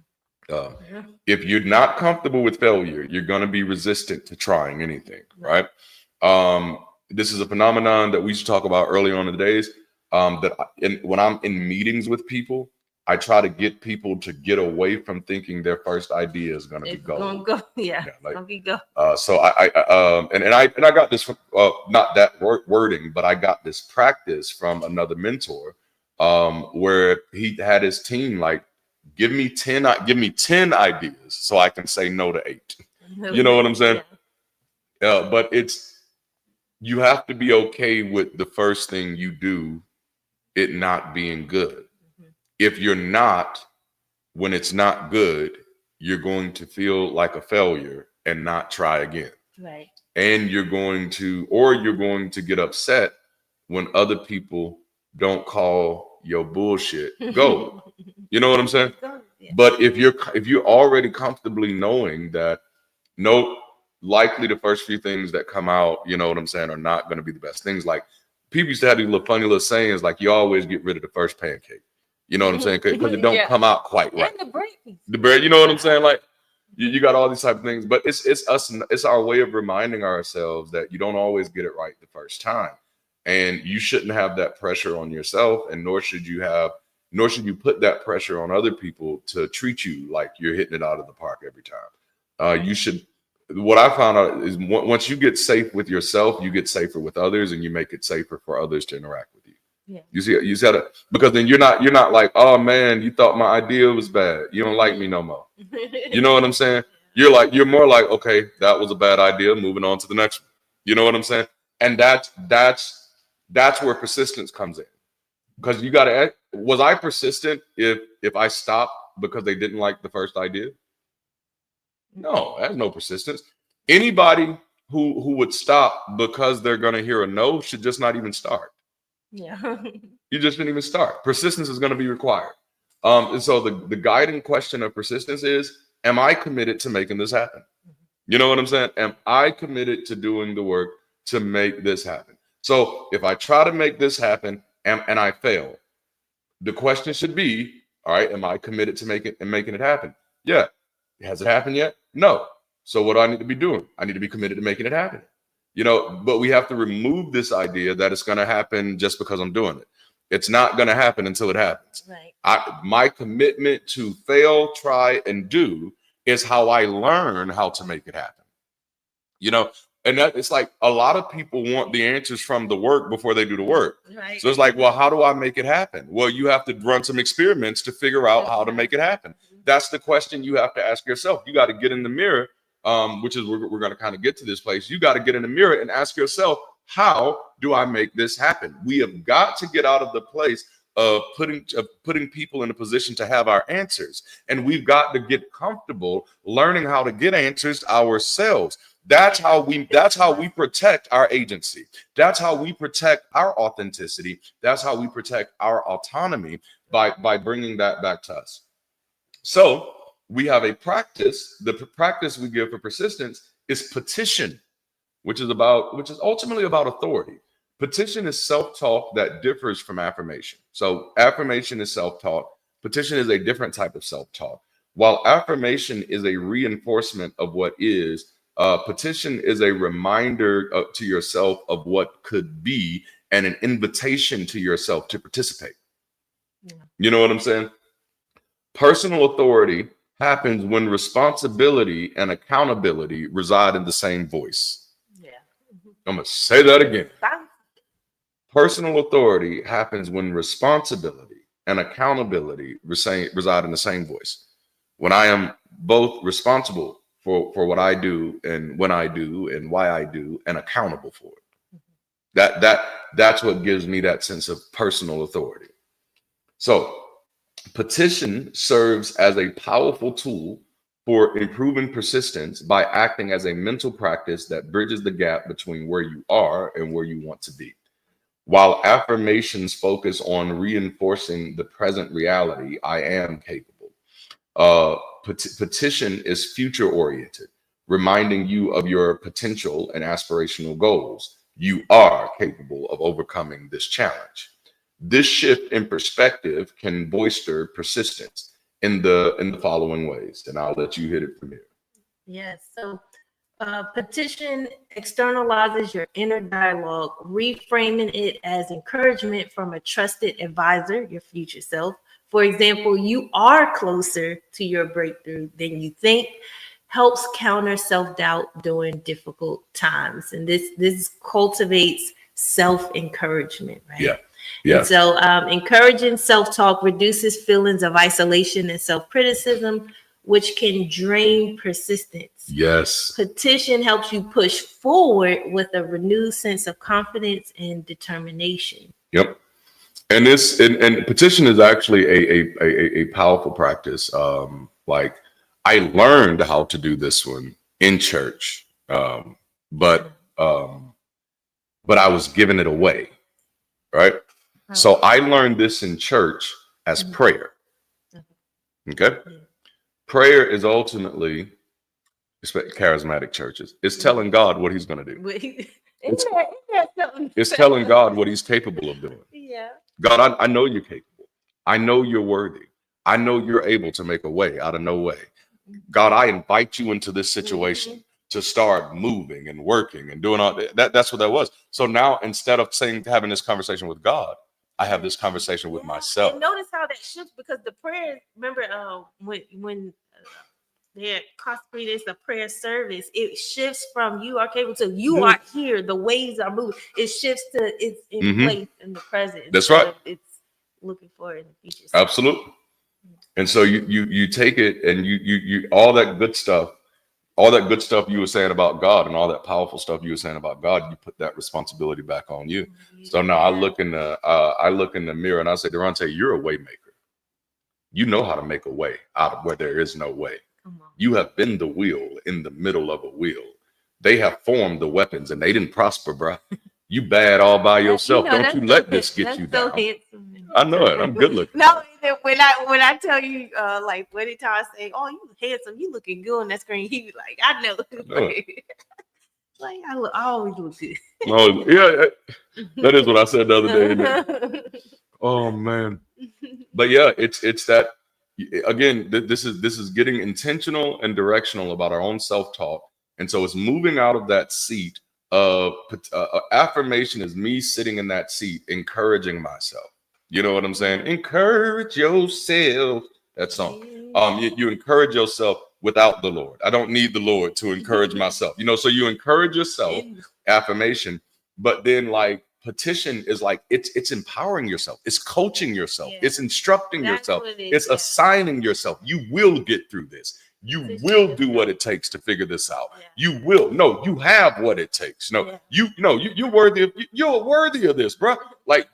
If you're not comfortable with failure, you're going to be resistant to trying anything, right? This is a phenomenon that we used to talk about early on in the days. When I'm in meetings with people I try to get people to get away from thinking their first idea is going to be gold. Yeah, like, gonna be gold. So I got this from not that wording, but I got this practice from another mentor, where he had his team like, give me 10 ideas so I can say no to 8. You know what I'm saying? Yeah. But you have to be okay with the first thing you do, it not being good. If you're not, when it's not good, you're going to feel like a failure and not try again. Right. And you're going to get upset when other people don't call your bullshit gold. You know what I'm saying? Yeah. But if you're already comfortably knowing that, nope, likely the first few things that come out, you know what I'm saying, are not going to be the best things. Like, people used to have these little funny little sayings, like, you always get rid of the first pancake. You know what I'm saying? Because it don't come out quite right. And the bread, you know what I'm saying? Like, you got all these type of things, but it's our way of reminding ourselves that you don't always get it right the first time, and you shouldn't have that pressure on yourself, and nor should you put that pressure on other people to treat you like you're hitting it out of the park every time. You should. What I found out is once you get safe with yourself, you get safer with others, and you make it safer for others to interact with you. Yeah. You see that, because then you're not like, oh man, you thought my idea was bad, you don't like me no more. You know what I'm saying? You're more like, okay, that was a bad idea, moving on to the next one. You know what I'm saying? And that's where persistence comes in, because you got to. Was I persistent if I stopped because they didn't like the first idea? No, that's no persistence. Anybody who would stop because they're going to hear a no should just not even start. Yeah. You just didn't even start. Persistence is going to be required. And so the guiding question of persistence is, am I committed to making this happen? You know what I'm saying? Am I committed to doing the work to make this happen? So if I try to make this happen and I fail, the question should be, all right, am I committed to making it happen? Yeah. Has it happened yet? No. So what do I need to be doing? I need to be committed to making it happen. You know, but we have to remove this idea that it's going to happen just because I'm doing it. It's not going to happen until it happens. Right. My commitment to fail, try, and do is how I learn how to make it happen. You know, and that it's like a lot of people want the answers from the work before they do the work. Right. So it's like, well, how do I make it happen? Well, you have to run some experiments to figure out how to make it happen. That's the question you have to ask yourself. You got to get in the mirror. Which is we're going to kind of get to this place. You got to get in the mirror and ask yourself, how do I make this happen? We have got to get out of the place of putting people in a position to have our answers, and we've got to get comfortable learning how to get answers ourselves. That's how we protect our agency. That's how we protect our authenticity. That's how we protect our autonomy by bringing that back to us. So we have a practice. The practice we give for persistence is petition, which is ultimately about authority. Petition is self-talk that differs from affirmation. So affirmation is self-talk. Petition is a different type of self-talk. While affirmation is a reinforcement of what is, petition is a reminder to yourself of what could be and an invitation to yourself to participate. Yeah. You know what I'm saying? Personal authority happens when responsibility and accountability reside in the same voice. Yeah. I'm going to say that again. Personal authority happens when responsibility and accountability reside in the same voice. When I am both responsible for what I do and when I do and why I do, and accountable for it. That's what gives me that sense of personal authority. So petition serves as a powerful tool for improving persistence by acting as a mental practice that bridges the gap between where you are and where you want to be. While affirmations focus on reinforcing the present reality, I am capable. Petition is future oriented, reminding you of your potential and aspirational goals. You are capable of overcoming this challenge. This shift in perspective can bolster persistence in the following ways, and I'll let you hit it from here. Yes. So petition externalizes your inner dialogue, reframing it as encouragement from a trusted advisor, your future self, For example, you are closer to your breakthrough than you think, helps counter self-doubt during difficult times. And this cultivates self-encouragement, right? Yeah. Yeah. And so encouraging self-talk reduces feelings of isolation and self-criticism, which can drain persistence. Yes. Petition helps you push forward with a renewed sense of confidence and determination. Yep. And this and petition is actually a powerful practice. Like I learned how to do this one in church, but I was giving it away, right? So I learned this in church as prayer. Okay, prayer is ultimately, especially charismatic churches, it's telling God what He's going to do. It's telling God what He's capable of doing. Yeah. God, I know you're capable. I know you're worthy. I know you're able to make a way out of no way. God, I invite you into this situation to start moving and working and doing all that. That's what that was. So now instead of having this conversation with God, I have this conversation with myself. And notice how that shifts, because the prayer, remember when they're consecrated, it's a prayer service, it shifts from you are capable to you are here, the waves are moving. It shifts to it's in place in the present. That's right. It's looking forward in the future. Absolutely. And so you take it and you all that good stuff you were saying about God and all that powerful stuff you were saying about God, you put that responsibility back on you. So now I look in the mirror and I say, Darante, you're a way maker. You know how to make a way out of where there is no way. You have been the wheel in the middle of a wheel. They have formed the weapons and they didn't prosper, bro. You bad all by yourself. Don't you let this get you down. I know it. I'm good looking. No, when I tell you, like when he I say, "Oh, you handsome, you looking good on that screen," he be like, "I know." Like I always look good. Oh yeah, that is what I said the other day. Oh man, but yeah, it's that again. This is getting intentional and directional about our own self-talk, and so it's moving out of that seat of affirmation. Is me sitting in that seat, encouraging myself. You know what I'm saying? Encourage yourself. That song. You encourage yourself without the Lord. I don't need the Lord to encourage myself. You know, so you encourage yourself, affirmation, but then like petition is like it's empowering yourself. It's coaching yourself. Yeah. It's instructing yourself. It's assigning yourself. You will get through this. You will do what it takes to figure this out. Yeah. You will. No, you have what it takes. No, you're worthy of, you're worthy of this, bro. Like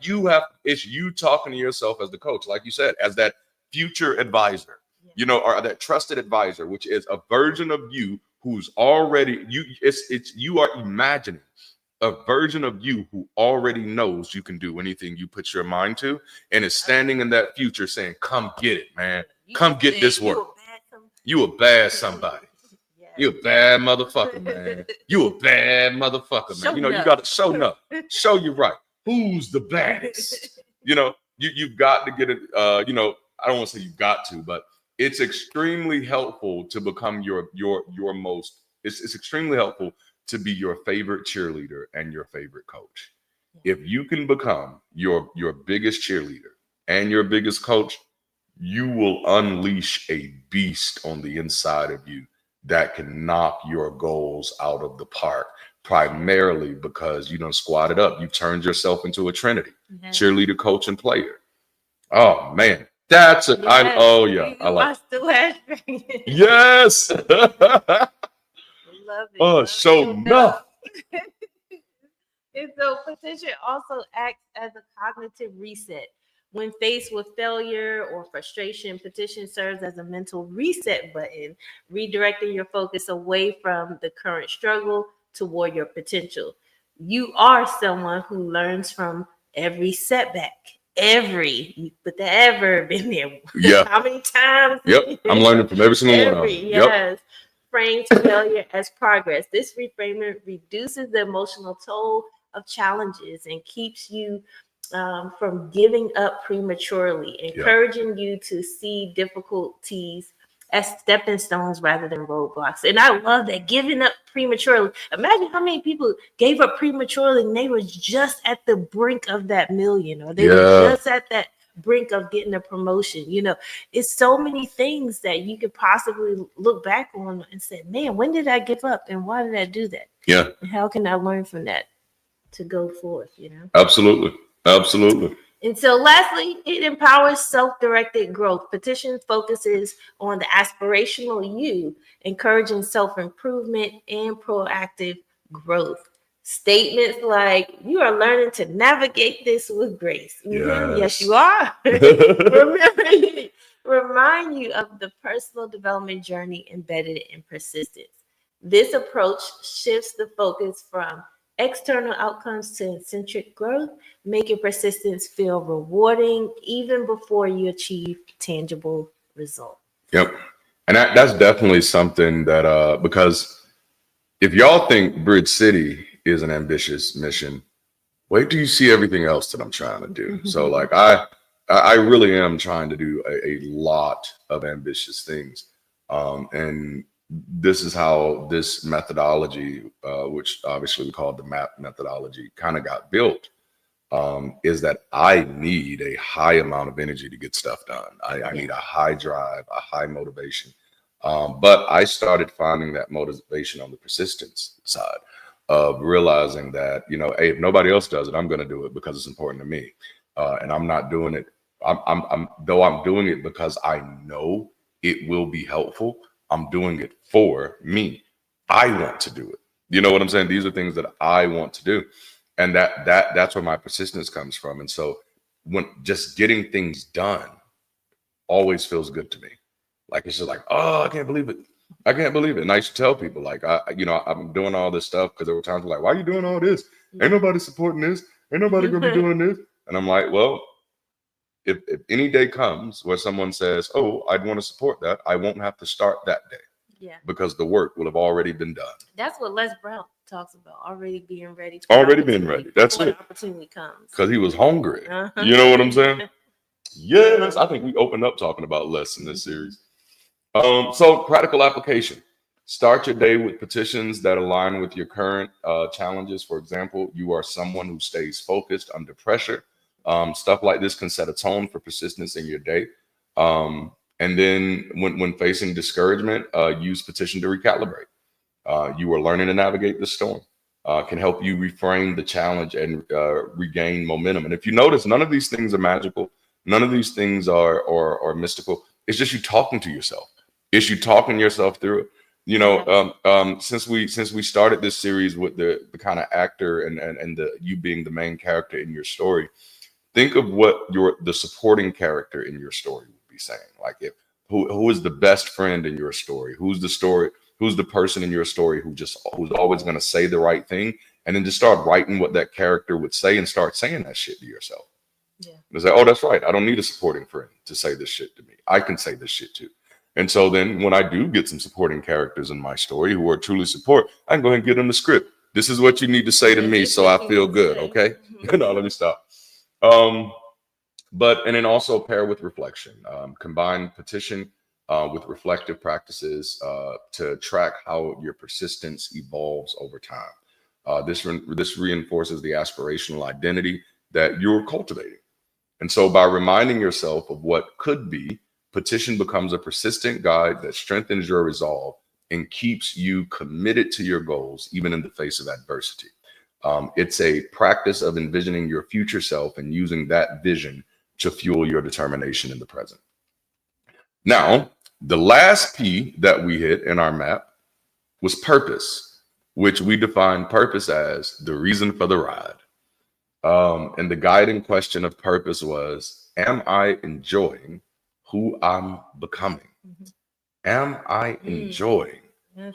it's you talking to yourself as the coach, like you said, as that future advisor, you know, or that trusted advisor, which is a version of you who's already you are imagining a version of you who already knows you can do anything you put your mind to, and is standing in that future saying, come get it, man. Come get this work. You a bad somebody. You a bad motherfucker, man. You a bad motherfucker, man. You know, you got to show up. Show you right. Who's the baddest? You know, you've got to get it. You know, I don't want to say you've got to, but it's extremely helpful to become your most. It's extremely helpful to be your favorite cheerleader and your favorite coach. If you can become your biggest cheerleader and your biggest coach, you will unleash a beast on the inside of you that can knock your goals out of the park, primarily because you done squatted up. You turned yourself into a trinity, cheerleader, coach, and player. Oh, man. That's it. I like it. Yes. Love it. Oh, so enough. And so petition also acts as a cognitive reset. When faced with failure or frustration, petition serves as a mental reset button, redirecting your focus away from the current struggle toward your potential. You are someone who learns from every setback. You put the adverb in there. Yeah. How many times? Yep. I'm learning from every single one of them. Yes. Frame failure as progress. This reframing reduces the emotional toll of challenges and keeps you from giving up prematurely, encouraging you to see difficulties as stepping stones rather than roadblocks. And I love that, giving up prematurely. Imagine how many people gave up prematurely and they were just at the brink of that million, or they were just at that brink of getting a promotion. You know, it's so many things that you could possibly look back on and say, man, when did I give up and why did I do that? Yeah. And how can I learn from that to go forth, you know? Absolutely. Absolutely. And so lastly, it empowers self-directed growth. Petition focuses on the aspirational you, encouraging self-improvement and proactive growth. Statements like, you are learning to navigate this with grace. Yes, you are. Remind you of the personal development journey embedded in persistence. This approach shifts the focus from external outcomes to centric growth, making persistence feel rewarding even before you achieve tangible results. Yep. And that's definitely something that, because if y'all think Bridge City is an ambitious mission, wait till you see everything else that I'm trying to do. So like, I really am trying to do a lot of ambitious things. And this is how this methodology, which obviously we call the MAP methodology, kind of got built, is that I need a high amount of energy to get stuff done. I need a high drive, a high motivation. But I started finding that motivation on the persistence side of realizing that, you know, hey, if nobody else does it, I'm going to do it because it's important to me. And I'm not doing it. I'm doing it because I know it will be helpful. I'm doing it for me. I want to do it. You know what I'm saying? These are things that I want to do. And that's where my persistence comes from. And so when just getting things done always feels good to me. Like, it's just like, oh, I can't believe it. I can't believe it. And I used to tell people, like, I'm doing all this stuff because there were times like, why are you doing all this? Ain't nobody supporting this. Ain't nobody going to be doing this. And I'm like, well, if any day comes where someone says, oh, I'd want to support that, I won't have to start that day. Yeah. Because the work will have already been done. That's what Les Brown talks about, already being ready. Already being ready. That's it. Opportunity comes. Because he was hungry. You know what I'm saying? Yes. I think we opened up talking about Les in this series. So practical application. Start your day with petitions that align with your current challenges. For example, you are someone who stays focused under pressure. Stuff like this can set a tone for persistence in your day. And then when facing discouragement, use petition to recalibrate. You are learning to navigate the storm. Can help you reframe the challenge and regain momentum. And if you notice, none of these things are magical. None of these things are mystical. It's just you talking to yourself. It's you talking yourself through it. You know, since we started this series with the kind of actor and you being the main character in your story, think of what the supporting character in your story would be saying. Like, who is the best friend in your story? Who's the person in your story who's always going to say the right thing, and then just start writing what that character would say and start saying that shit to yourself. Yeah. And say, oh, that's right. I don't need a supporting friend to say this shit to me. I can say this shit too. And so then when I do get some supporting characters in my story who are truly support, I can go ahead and give them the script. This is what you need to say to me so I feel good. Okay. No, let me stop. And then also pair with reflection. Combine petition with reflective practices to track how your persistence evolves over time. This reinforces the aspirational identity that you're cultivating. And so by reminding yourself of what could be, petition becomes a persistent guide that strengthens your resolve and keeps you committed to your goals, even in the face of adversity. It's a practice of envisioning your future self and using that vision to fuel your determination in the present. Now, the last P that we hit in our map was purpose, which we define purpose as the reason for the ride. And the guiding question of purpose was, am I enjoying who I'm becoming? Am I enjoying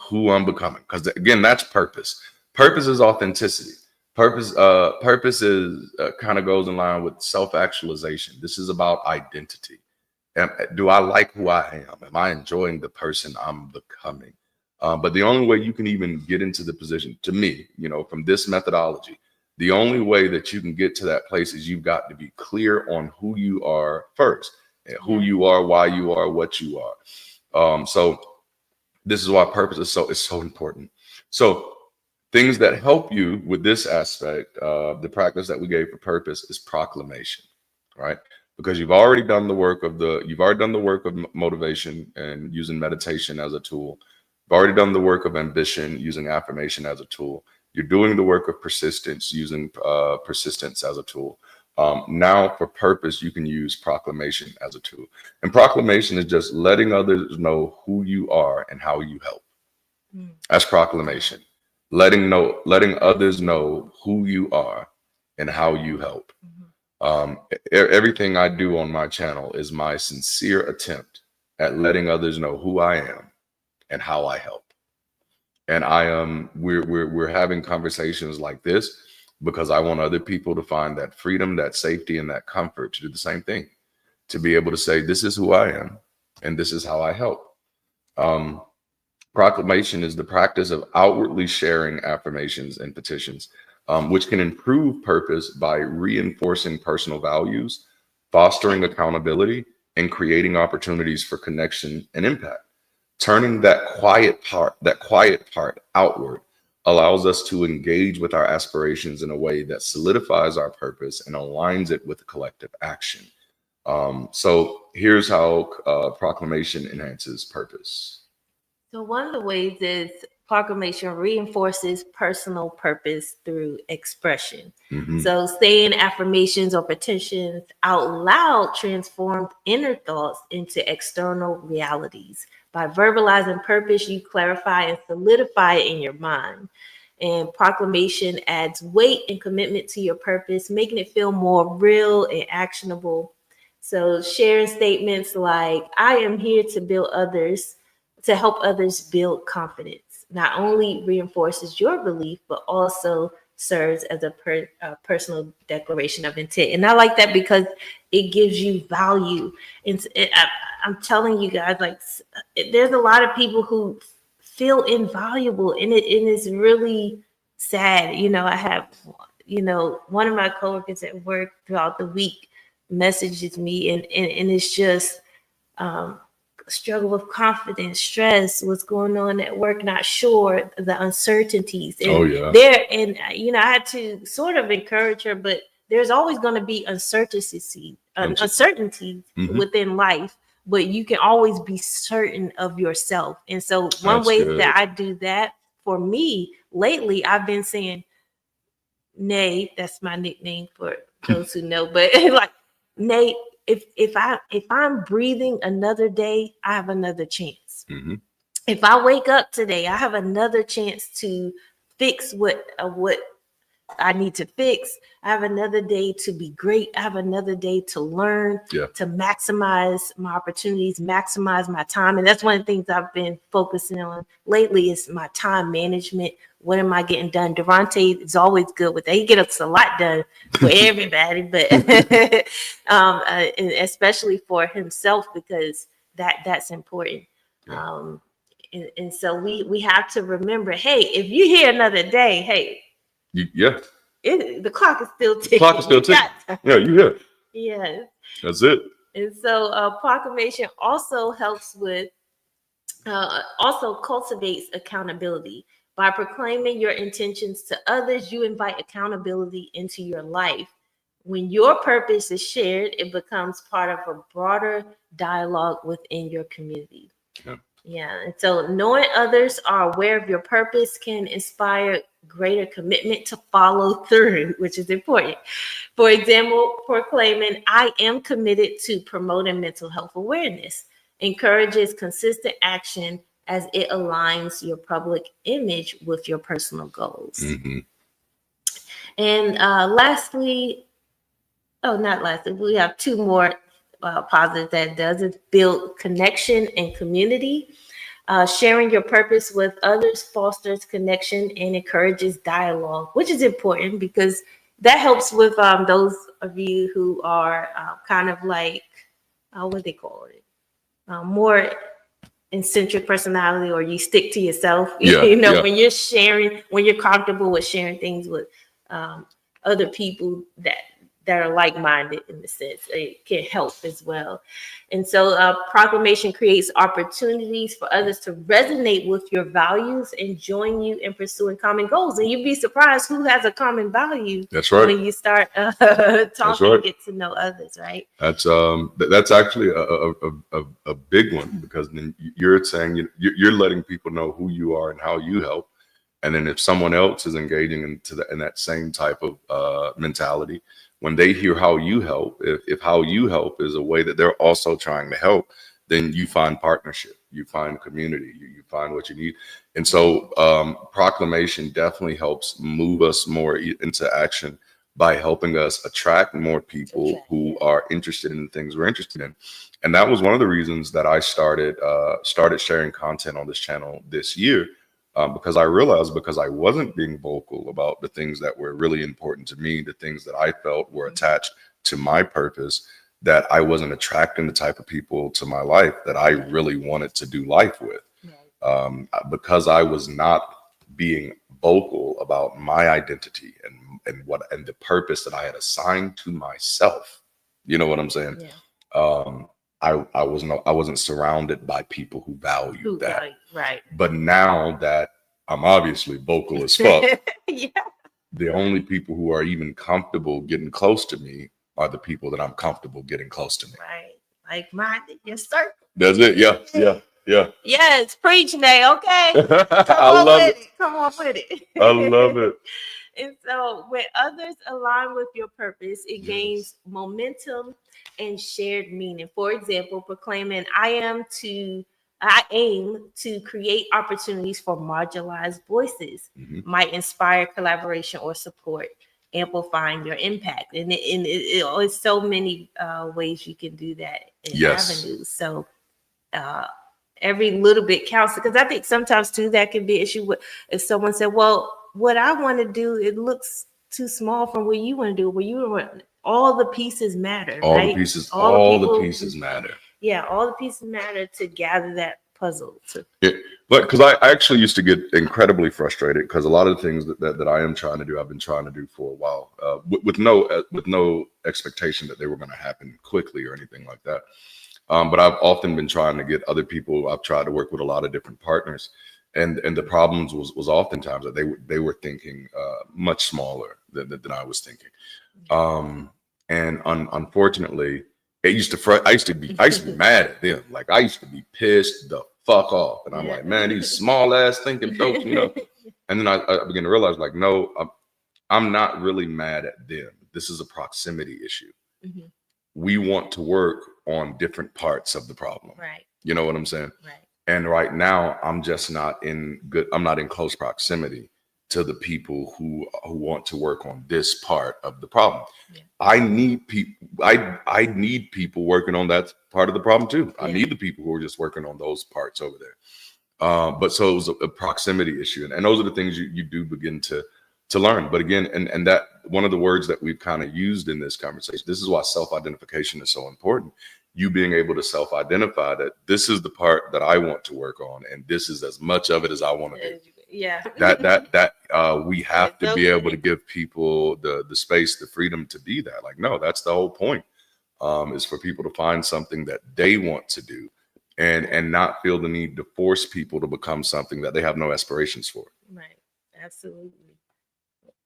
who I'm becoming? Because again, that's purpose. Purpose is authenticity. Purpose is kind of goes in line with self-actualization. This is about identity. Do I like who I am? Am I enjoying the person I'm becoming? But the only way you can even get into the position, to me, you know, from this methodology, the only way that you can get to that place is you've got to be clear on who you are first, and who you are, why you are, what you are. So this is why purpose is so important. So things that help you with this aspect, the practice that we gave for purpose is proclamation, right? because you've already done the work of motivation and using meditation as a tool. You've already done the work of ambition using affirmation as a tool. You're doing the work of persistence using persistence as a tool. Now for purpose, you can use proclamation as a tool. And proclamation is just letting others know who you are and how you help. That's proclamation. Letting others know who you are and how you help. Everything I do on my channel is my sincere attempt at letting others know who I am and how I help. And we're having conversations like this because I want other people to find that freedom, that safety, and that comfort to do the same thing, to be able to say, this is who I am and this is how I help. Proclamation is the practice of outwardly sharing affirmations and petitions, which can improve purpose by reinforcing personal values, fostering accountability, and creating opportunities for connection and impact. Turning that quiet part outward allows us to engage with our aspirations in a way that solidifies our purpose and aligns it with collective action. So here's how proclamation enhances purpose. So one of the ways is proclamation reinforces personal purpose through expression. So saying affirmations or petitions out loud transforms inner thoughts into external realities. By verbalizing purpose, you clarify and solidify it in your mind. And proclamation adds weight and commitment to your purpose, making it feel more real and actionable. So sharing statements like, I am here to help others build confidence, not only reinforces your belief, but also serves as a personal declaration of intent. And I like that because it gives you value. I'm telling you guys, like, there's a lot of people who feel invaluable, and it is really sad. I have, one of my coworkers at work throughout the week messages me, and it's just struggle with confidence, stress, what's going on at work, not sure, the uncertainties. And I had to sort of encourage her, but there's always going to be uncertainty within life, but you can always be certain of yourself. And so one way that I do that, for me lately, I've been saying, Nay, that's my nickname for those who know, but like, Nay, if I'm breathing another day, I have another chance. If I wake up today, I have another chance to fix what I need to fix. I have another day to be great. I have another day to learn, to maximize my opportunities, maximize my time. And that's one of the things I've been focusing on lately is my time management. What am I getting done? Darante is always good with that. He gets a lot done for everybody, but and especially for himself, because that's important. And so we have to remember, hey, if you hear another day, hey, the clock is still ticking. Yeah, you hear. Yes. That's it. And so proclamation also helps with, also cultivates accountability. By proclaiming your intentions to others, you invite accountability into your life. When your purpose is shared, it becomes part of a broader dialogue within your community. And so knowing others are aware of your purpose can inspire greater commitment to follow through, which is important. For example, proclaiming, I am committed to promoting mental health awareness, encourages consistent action as it aligns your public image with your personal goals. And we have two more positives that does is build connection and community. Sharing your purpose with others fosters connection and encourages dialogue, which is important because that helps with those of you who are kind of like, what they call it, more eccentric personality, or you stick to yourself. When you're sharing, when you're comfortable with sharing things with other people, that are like-minded in the sense it can help as well. And so proclamation creates opportunities for others to resonate with your values and join you in pursuing common goals. And you'd be surprised who has a common value. That's right. When you start talking, right. get to know others, right? That's actually a big one, because then you're saying you're letting people know who you are and how you help. And then if someone else is engaging in that same type of mentality, when they hear how you help, if how you help is a way that they're also trying to help, then you find partnership, you find community, you find what you need. And so proclamation definitely helps move us more into action by helping us attract more people who are interested in the things we're interested in. And that was one of the reasons that I started sharing content on this channel this year. Because I realized, because I wasn't being vocal about the things that were really important to me, the things that I felt were attached to my purpose, that I wasn't attracting the type of people to my life that I really wanted to do life with. Because I was not being vocal about my identity and the purpose that I had assigned to myself. You know what I'm saying? I wasn't surrounded by people who valued that. Right. But now that I'm obviously vocal as fuck, the only people who are even comfortable getting close to me are the people that I'm comfortable getting close to me. Right. Like mine, yes, sir. That's it. Yeah. Yes, preach, Nay. Okay. I love it. Come on with it. I love it. And so when others align with your purpose, it gains momentum and shared meaning. For example, proclaiming I aim to create opportunities for marginalized voices might inspire collaboration or support, amplifying your impact. And it's so many ways you can do that in avenues. So every little bit counts, because I think sometimes too that can be an issue with if someone said, well, what I want to do, it looks too small from what you want to do. Where you want, all the pieces matter. All right? the pieces matter. Yeah, all the pieces matter to gather that puzzle. But because I actually used to get incredibly frustrated, because a lot of the things that I am trying to do, I've been trying to do for a while, with no expectation that they were going to happen quickly or anything like that. But I've often been trying to get other people. I've tried to work with a lot of different partners. And the problems was oftentimes that they were thinking much smaller than I was thinking, and unfortunately, I used to be mad at them. Like I used to be pissed the fuck off, and I'm like, man, these small ass thinking folks, you know. And then I began to realize, like, no, I'm not really mad at them. This is a proximity issue. We want to work on different parts of the problem. Right. You know what I'm saying? Right. And right now, I'm not in close proximity to the people who want to work on this part of the problem. I need people. I need people working on that part of the problem too. I need the people who are just working on those parts over there. But so it was a proximity issue, and those are the things you do begin to learn. But again, and that one of the words that we've kind of used in this conversation. This is why self-identification is so important. You being able to self-identify that this is the part that I want to work on, and this is as much of it as I want to do. Yeah. That we have to be able to give people the space, the freedom to be that. Like, no, that's the whole point. Is for people to find something that they want to do, and not feel the need to force people to become something that they have no aspirations for. Right. Absolutely.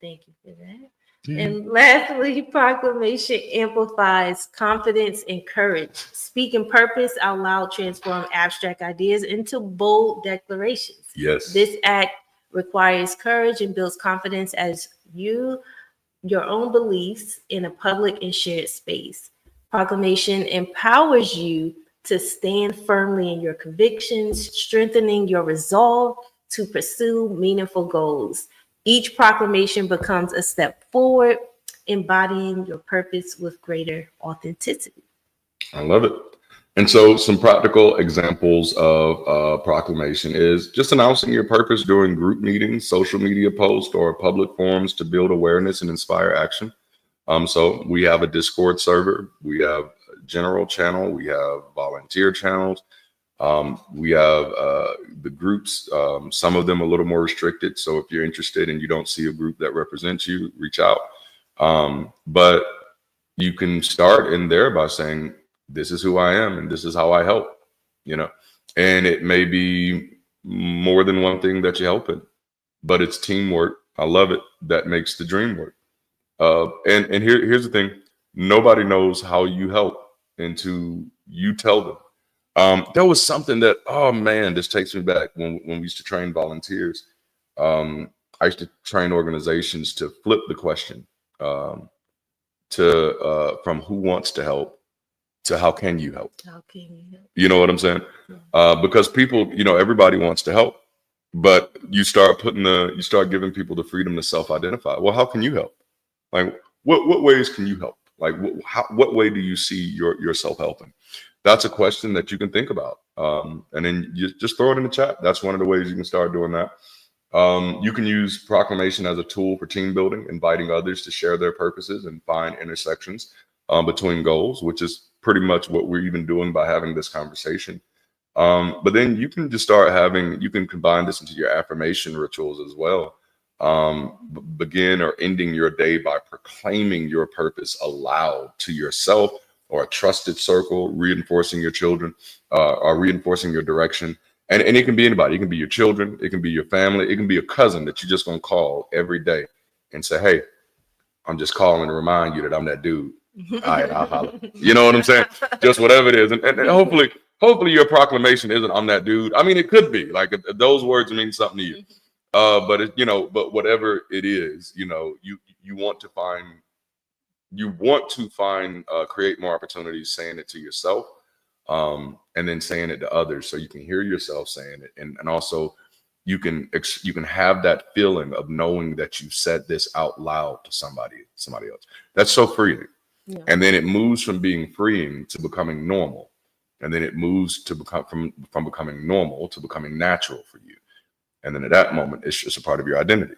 Thank you for that. And lastly, proclamation amplifies confidence and courage. Speaking purpose out loud transform abstract ideas into bold declarations. Yes. This act requires courage and builds confidence as your own beliefs in a public and shared space. Proclamation empowers you to stand firmly in your convictions, strengthening your resolve to pursue meaningful goals. Each proclamation becomes a step forward, embodying your purpose with greater authenticity. I love it. And so some practical examples of proclamation is just announcing your purpose during group meetings, social media posts, or public forums to build awareness and inspire action. So we have a Discord server, we have a general channel, we have volunteer channels. We have the groups, some of them a little more restricted. So if you're interested and you don't see a group that represents you, reach out. But you can start in there by saying, this is who I am and this is how I help, you know, and it may be more than one thing that you help in, but it's teamwork. I love it. That makes the dream work. And here's the thing. Nobody knows how you help until you tell them. There was something that, oh man, this takes me back when we used to train volunteers. I used to train organizations to flip the question from who wants to help to how can you help? How can you help? You know what I'm saying? Because people, you know, everybody wants to help, but you start giving people the freedom to self-identify. Well, how can you help? Like, what ways can you help? Like, what way do you see yourself helping? That's a question that you can think about. And then you just throw it in the chat. That's one of the ways you can start doing that. You can use proclamation as a tool for team building, inviting others to share their purposes and find intersections between goals, which is pretty much what we're even doing by having this conversation. But then you can just you can combine this into your affirmation rituals as well. Begin or ending your day by proclaiming your purpose aloud to yourself or a trusted circle, reinforcing your children, or reinforcing your direction. And it can be anybody. It can be your children. It can be your family. It can be a cousin that you're just going to call every day and say, hey, I'm just calling to remind you that I'm that dude. All right, I'll holler. You know what I'm saying? Just whatever it is. And hopefully your proclamation isn't I'm that dude. I mean, it could be like if those words mean something to you. But whatever it is, you know, you want to find create more opportunities saying it to yourself, and then saying it to others so you can hear yourself saying it, and also you can have that feeling of knowing that you said this out loud to somebody else. That's so freeing. Yeah. And then it moves from being freeing to becoming normal, and then it moves to from becoming normal to becoming natural for you. And then at that moment, it's just a part of your identity.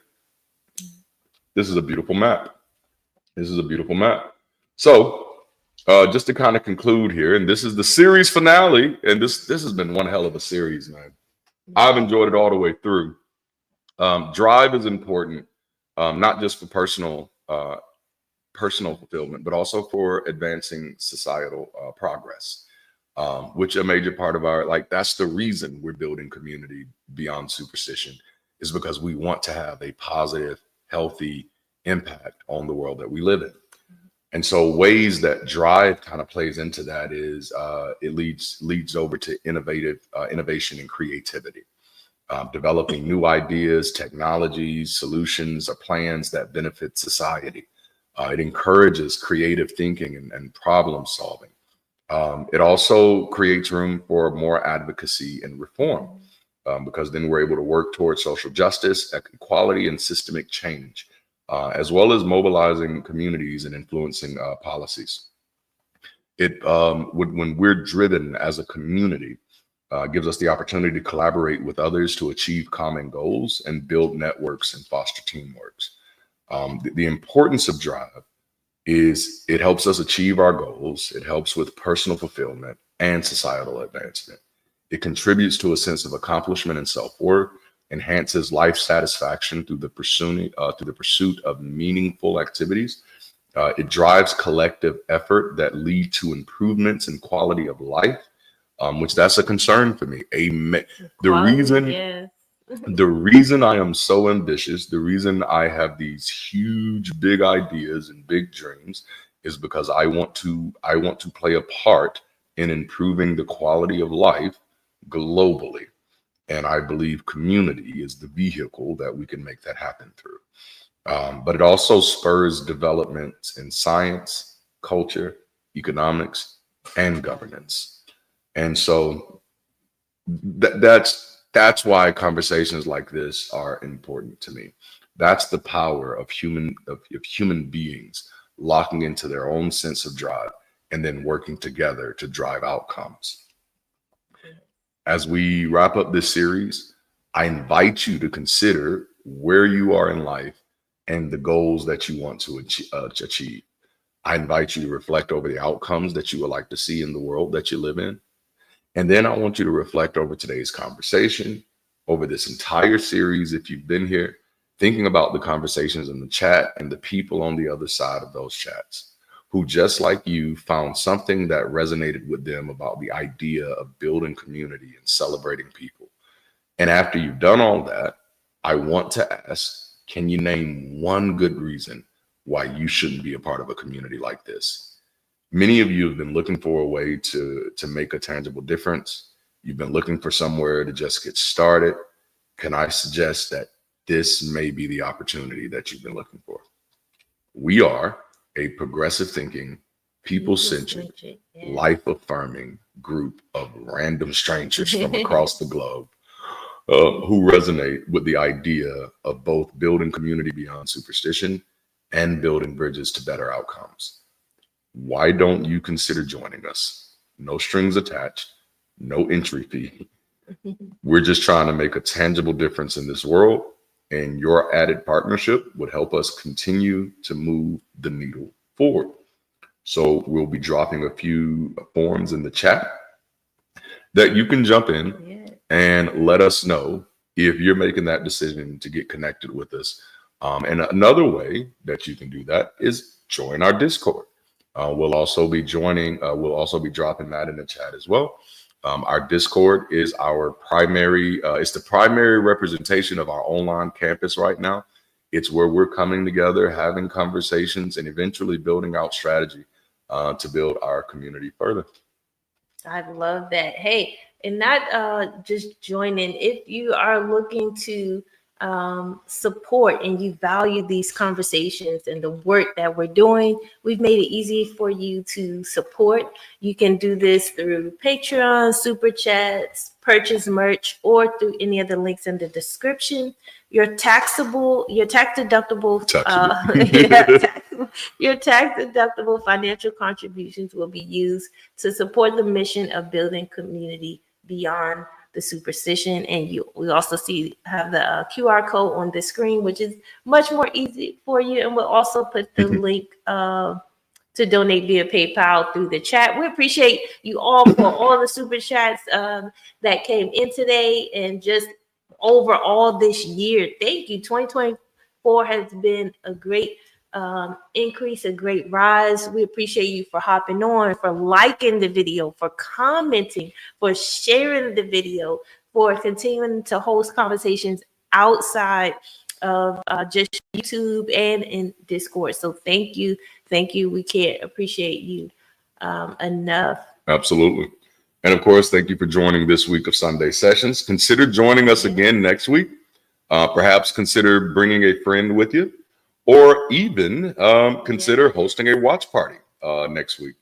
This is a beautiful map. So just to kind of conclude here, and this is the series finale, and this has been one hell of a series, man. I've enjoyed it all the way through. Drive is important, not just for personal fulfillment, but also for advancing societal progress. Which a major part of that's the reason we're building community beyond superstition, is because we want to have a positive, healthy impact on the world that we live in. And so ways that drive kind of plays into that is it leads over to innovation and creativity, developing new ideas, technologies, solutions, or plans that benefit society. It encourages creative thinking and problem solving. It also creates room for more advocacy and reform, because then we're able to work towards social justice, equality, and systemic change, as well as mobilizing communities and influencing policies. When we're driven as a community, gives us the opportunity to collaborate with others to achieve common goals and build networks and foster teamwork. The importance of drive is it helps us achieve our goals. It helps with personal fulfillment and societal advancement. It contributes to a sense of accomplishment and self-worth, enhances life satisfaction through the pursuit of meaningful activities. It drives collective effort that lead to improvements in quality of life, which that's a concern for me. The reason I am so ambitious, the reason I have these huge, big ideas and big dreams is because I want to play a part in improving the quality of life globally. And I believe community is the vehicle that we can make that happen through. But it also spurs development in science, culture, economics, and governance. And so that's why conversations like this are important to me. That's the power of human beings locking into their own sense of drive and then working together to drive outcomes. As we wrap up this series, I invite you to consider where you are in life and the goals that you want to achieve. I invite you to reflect over the outcomes that you would like to see in the world that you live in. And then I want you to reflect over today's conversation, over this entire series, if you've been here, thinking about the conversations in the chat and the people on the other side of those chats. who, just like you, found something that resonated with them about the idea of building community and celebrating people. And after you've done all that, I want to ask, can you name one good reason why you shouldn't be a part of a community like this? Many of you have been looking for a way to make a tangible difference. You've been looking for somewhere to just get started. Can I suggest that this may be the opportunity that you've been looking for? We are a progressive thinking, people-centric, life-affirming group of random strangers from across the globe who resonate with the idea of both building community beyond superstition and building bridges to better outcomes. Why don't you consider joining us? No strings attached, no entry fee. We're just trying to make a tangible difference in this world, and your added partnership would help us continue to move the needle forward. So we'll be dropping a few forms in the chat that you can jump in and let us know if you're making that decision to get connected with us. And another way that you can do that is join our Discord. We'll also be dropping that in the chat as well. Our Discord is our primary, it's the primary representation of our online campus right now. It's where we're coming together, having conversations, and eventually building out strategy to build our community further. I love that. Hey, and not just joining, if you are looking to support and you value these conversations and the work that we're doing, we've made it easy for you to support. You can do this through Patreon, Super Chats, purchase merch, or through any of the links in the description. Your tax deductible financial contributions will be used to support the mission of building community beyond the superstition. And we also have the QR code on the screen, which is much more easy for you. And we'll also put the link to donate via PayPal through the chat. We appreciate you all for all the super chats that came in today and just overall this year. Thank you. 2024 has been a great increase, a great rise. We appreciate you for hopping on, for liking the video, for commenting, for sharing the video, for continuing to host conversations outside of just YouTube and in Discord. So thank you. We can't appreciate you enough. Absolutely. And of course, thank you for joining this week of Sunday Sessions. Consider joining us again next week. Perhaps consider bringing a friend with you, or even consider hosting a watch party next week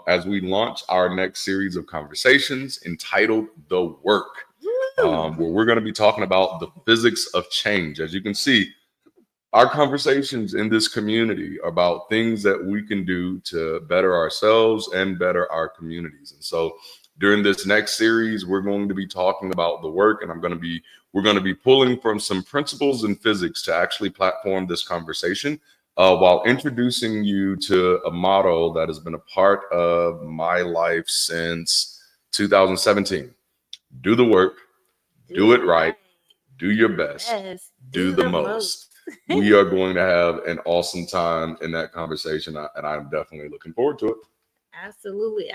as we launch our next series of conversations entitled The Work, where we're going to be talking about the physics of change. As you can see, our conversations in this community are about things that we can do to better ourselves and better our communities. And so during this next series, we're going to be talking about the work, and we're going to be pulling from some principles in physics to actually platform this conversation while introducing you to a motto that has been a part of my life since 2017. Do the work, do it right, do your best, do the most. We are going to have an awesome time in that conversation, and I'm definitely looking forward to it. Absolutely.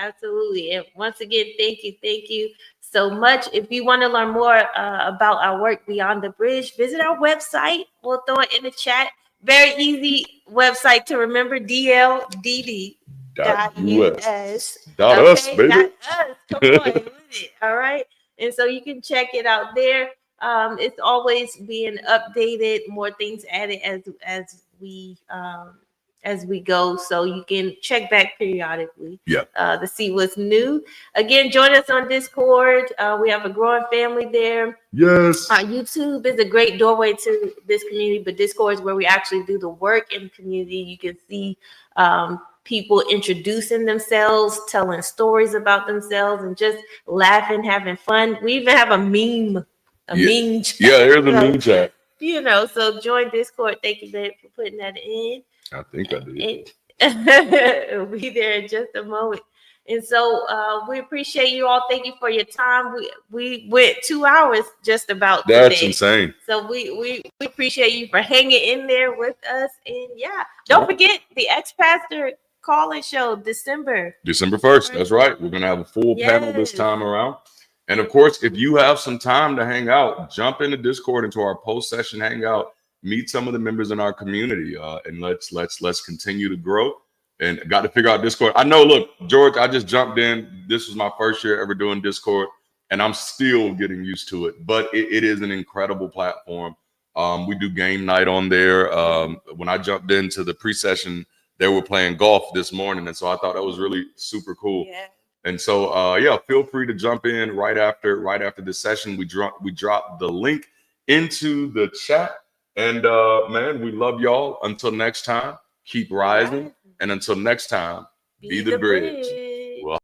And once again, thank you so much. If you want to learn more about our work beyond the bridge, visit our website. We'll throw it in the chat. Very easy website to remember, dldd.us. Us, baby. Come on with it. All right. And so you can check it out there. It's always being updated, more things added as we go, so you can check back periodically to see what's new. Again, join us on Discord. We have a growing family there. Yes. YouTube is a great doorway to this community, but Discord is where we actually do the work in the community. You can see people introducing themselves, telling stories about themselves, and just laughing, having fun. We even have a meme. Meme chat. Yeah, here's a meme chat. So join Discord. Thank you, babe, for putting that in. I think I did. We'll be there in just a moment. And so we appreciate you all. Thank you for your time. We went 2 hours just about today. That's insane. So we appreciate you for hanging in there with us. And yeah, don't forget the Ex-Pastor call-in show, December 1st. That's right. We're going to have a full panel this time around. And of course, if you have some time to hang out, jump into Discord, into our post-session hangout, meet some of the members in our community, and let's continue to grow. And got to figure out Discord. I know, look, George, I just jumped in. This was my first year ever doing Discord, and I'm still getting used to it. But it is an incredible platform. We do game night on there. When I jumped into the pre-session, they were playing golf this morning, and so I thought that was really super cool. Yeah. And so, feel free to jump in right after this session. We drop the link into the chat, and man, we love y'all. Until next time, keep rising. And until next time, be the bridge. Well,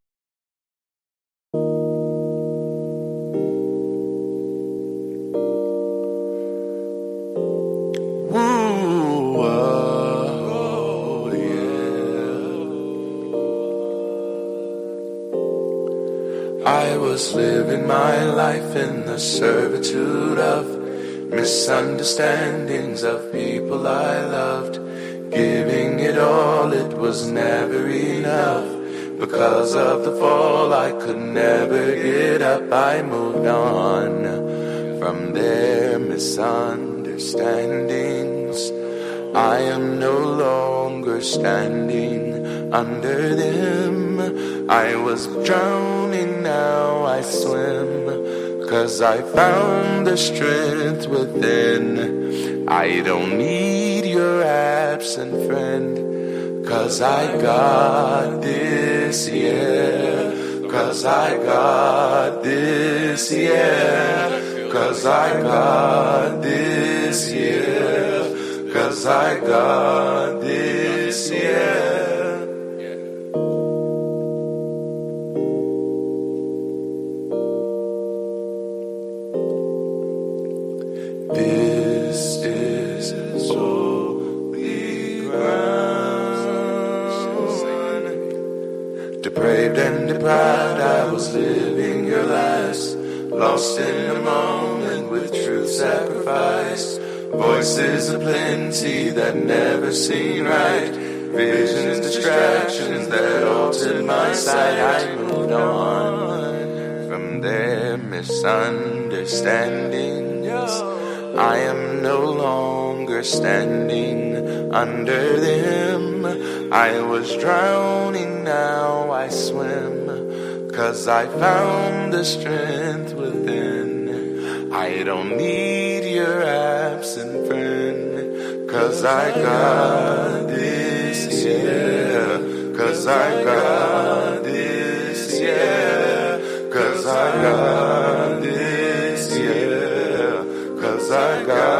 I was living my life in the servitude of misunderstandings of people I loved. Giving it all, it was never enough. Because of the fall, I could never get up. I moved on from their misunderstandings. I am no longer standing under them. I was drowning, now I swim. 'Cause I found the strength within. I don't need your absent friend. 'Cause I got this, yeah. 'Cause I got this, yeah. 'Cause I got this, yeah. 'Cause I got this, yeah. This is holy ground. Depraved and deprived, I was living your lies. Lost in a moment with truth sacrificed. Voices aplenty that never seem right. Visions, distractions that altered my sight. I moved on from their misunderstandings. I am no longer standing under them. I was drowning, now I swim. 'Cause I found the strength within. I don't need your absent friend. 'Cause I got this, yeah. 'Cause I got this, yeah. 'Cause I got this, yeah. 'Cause I got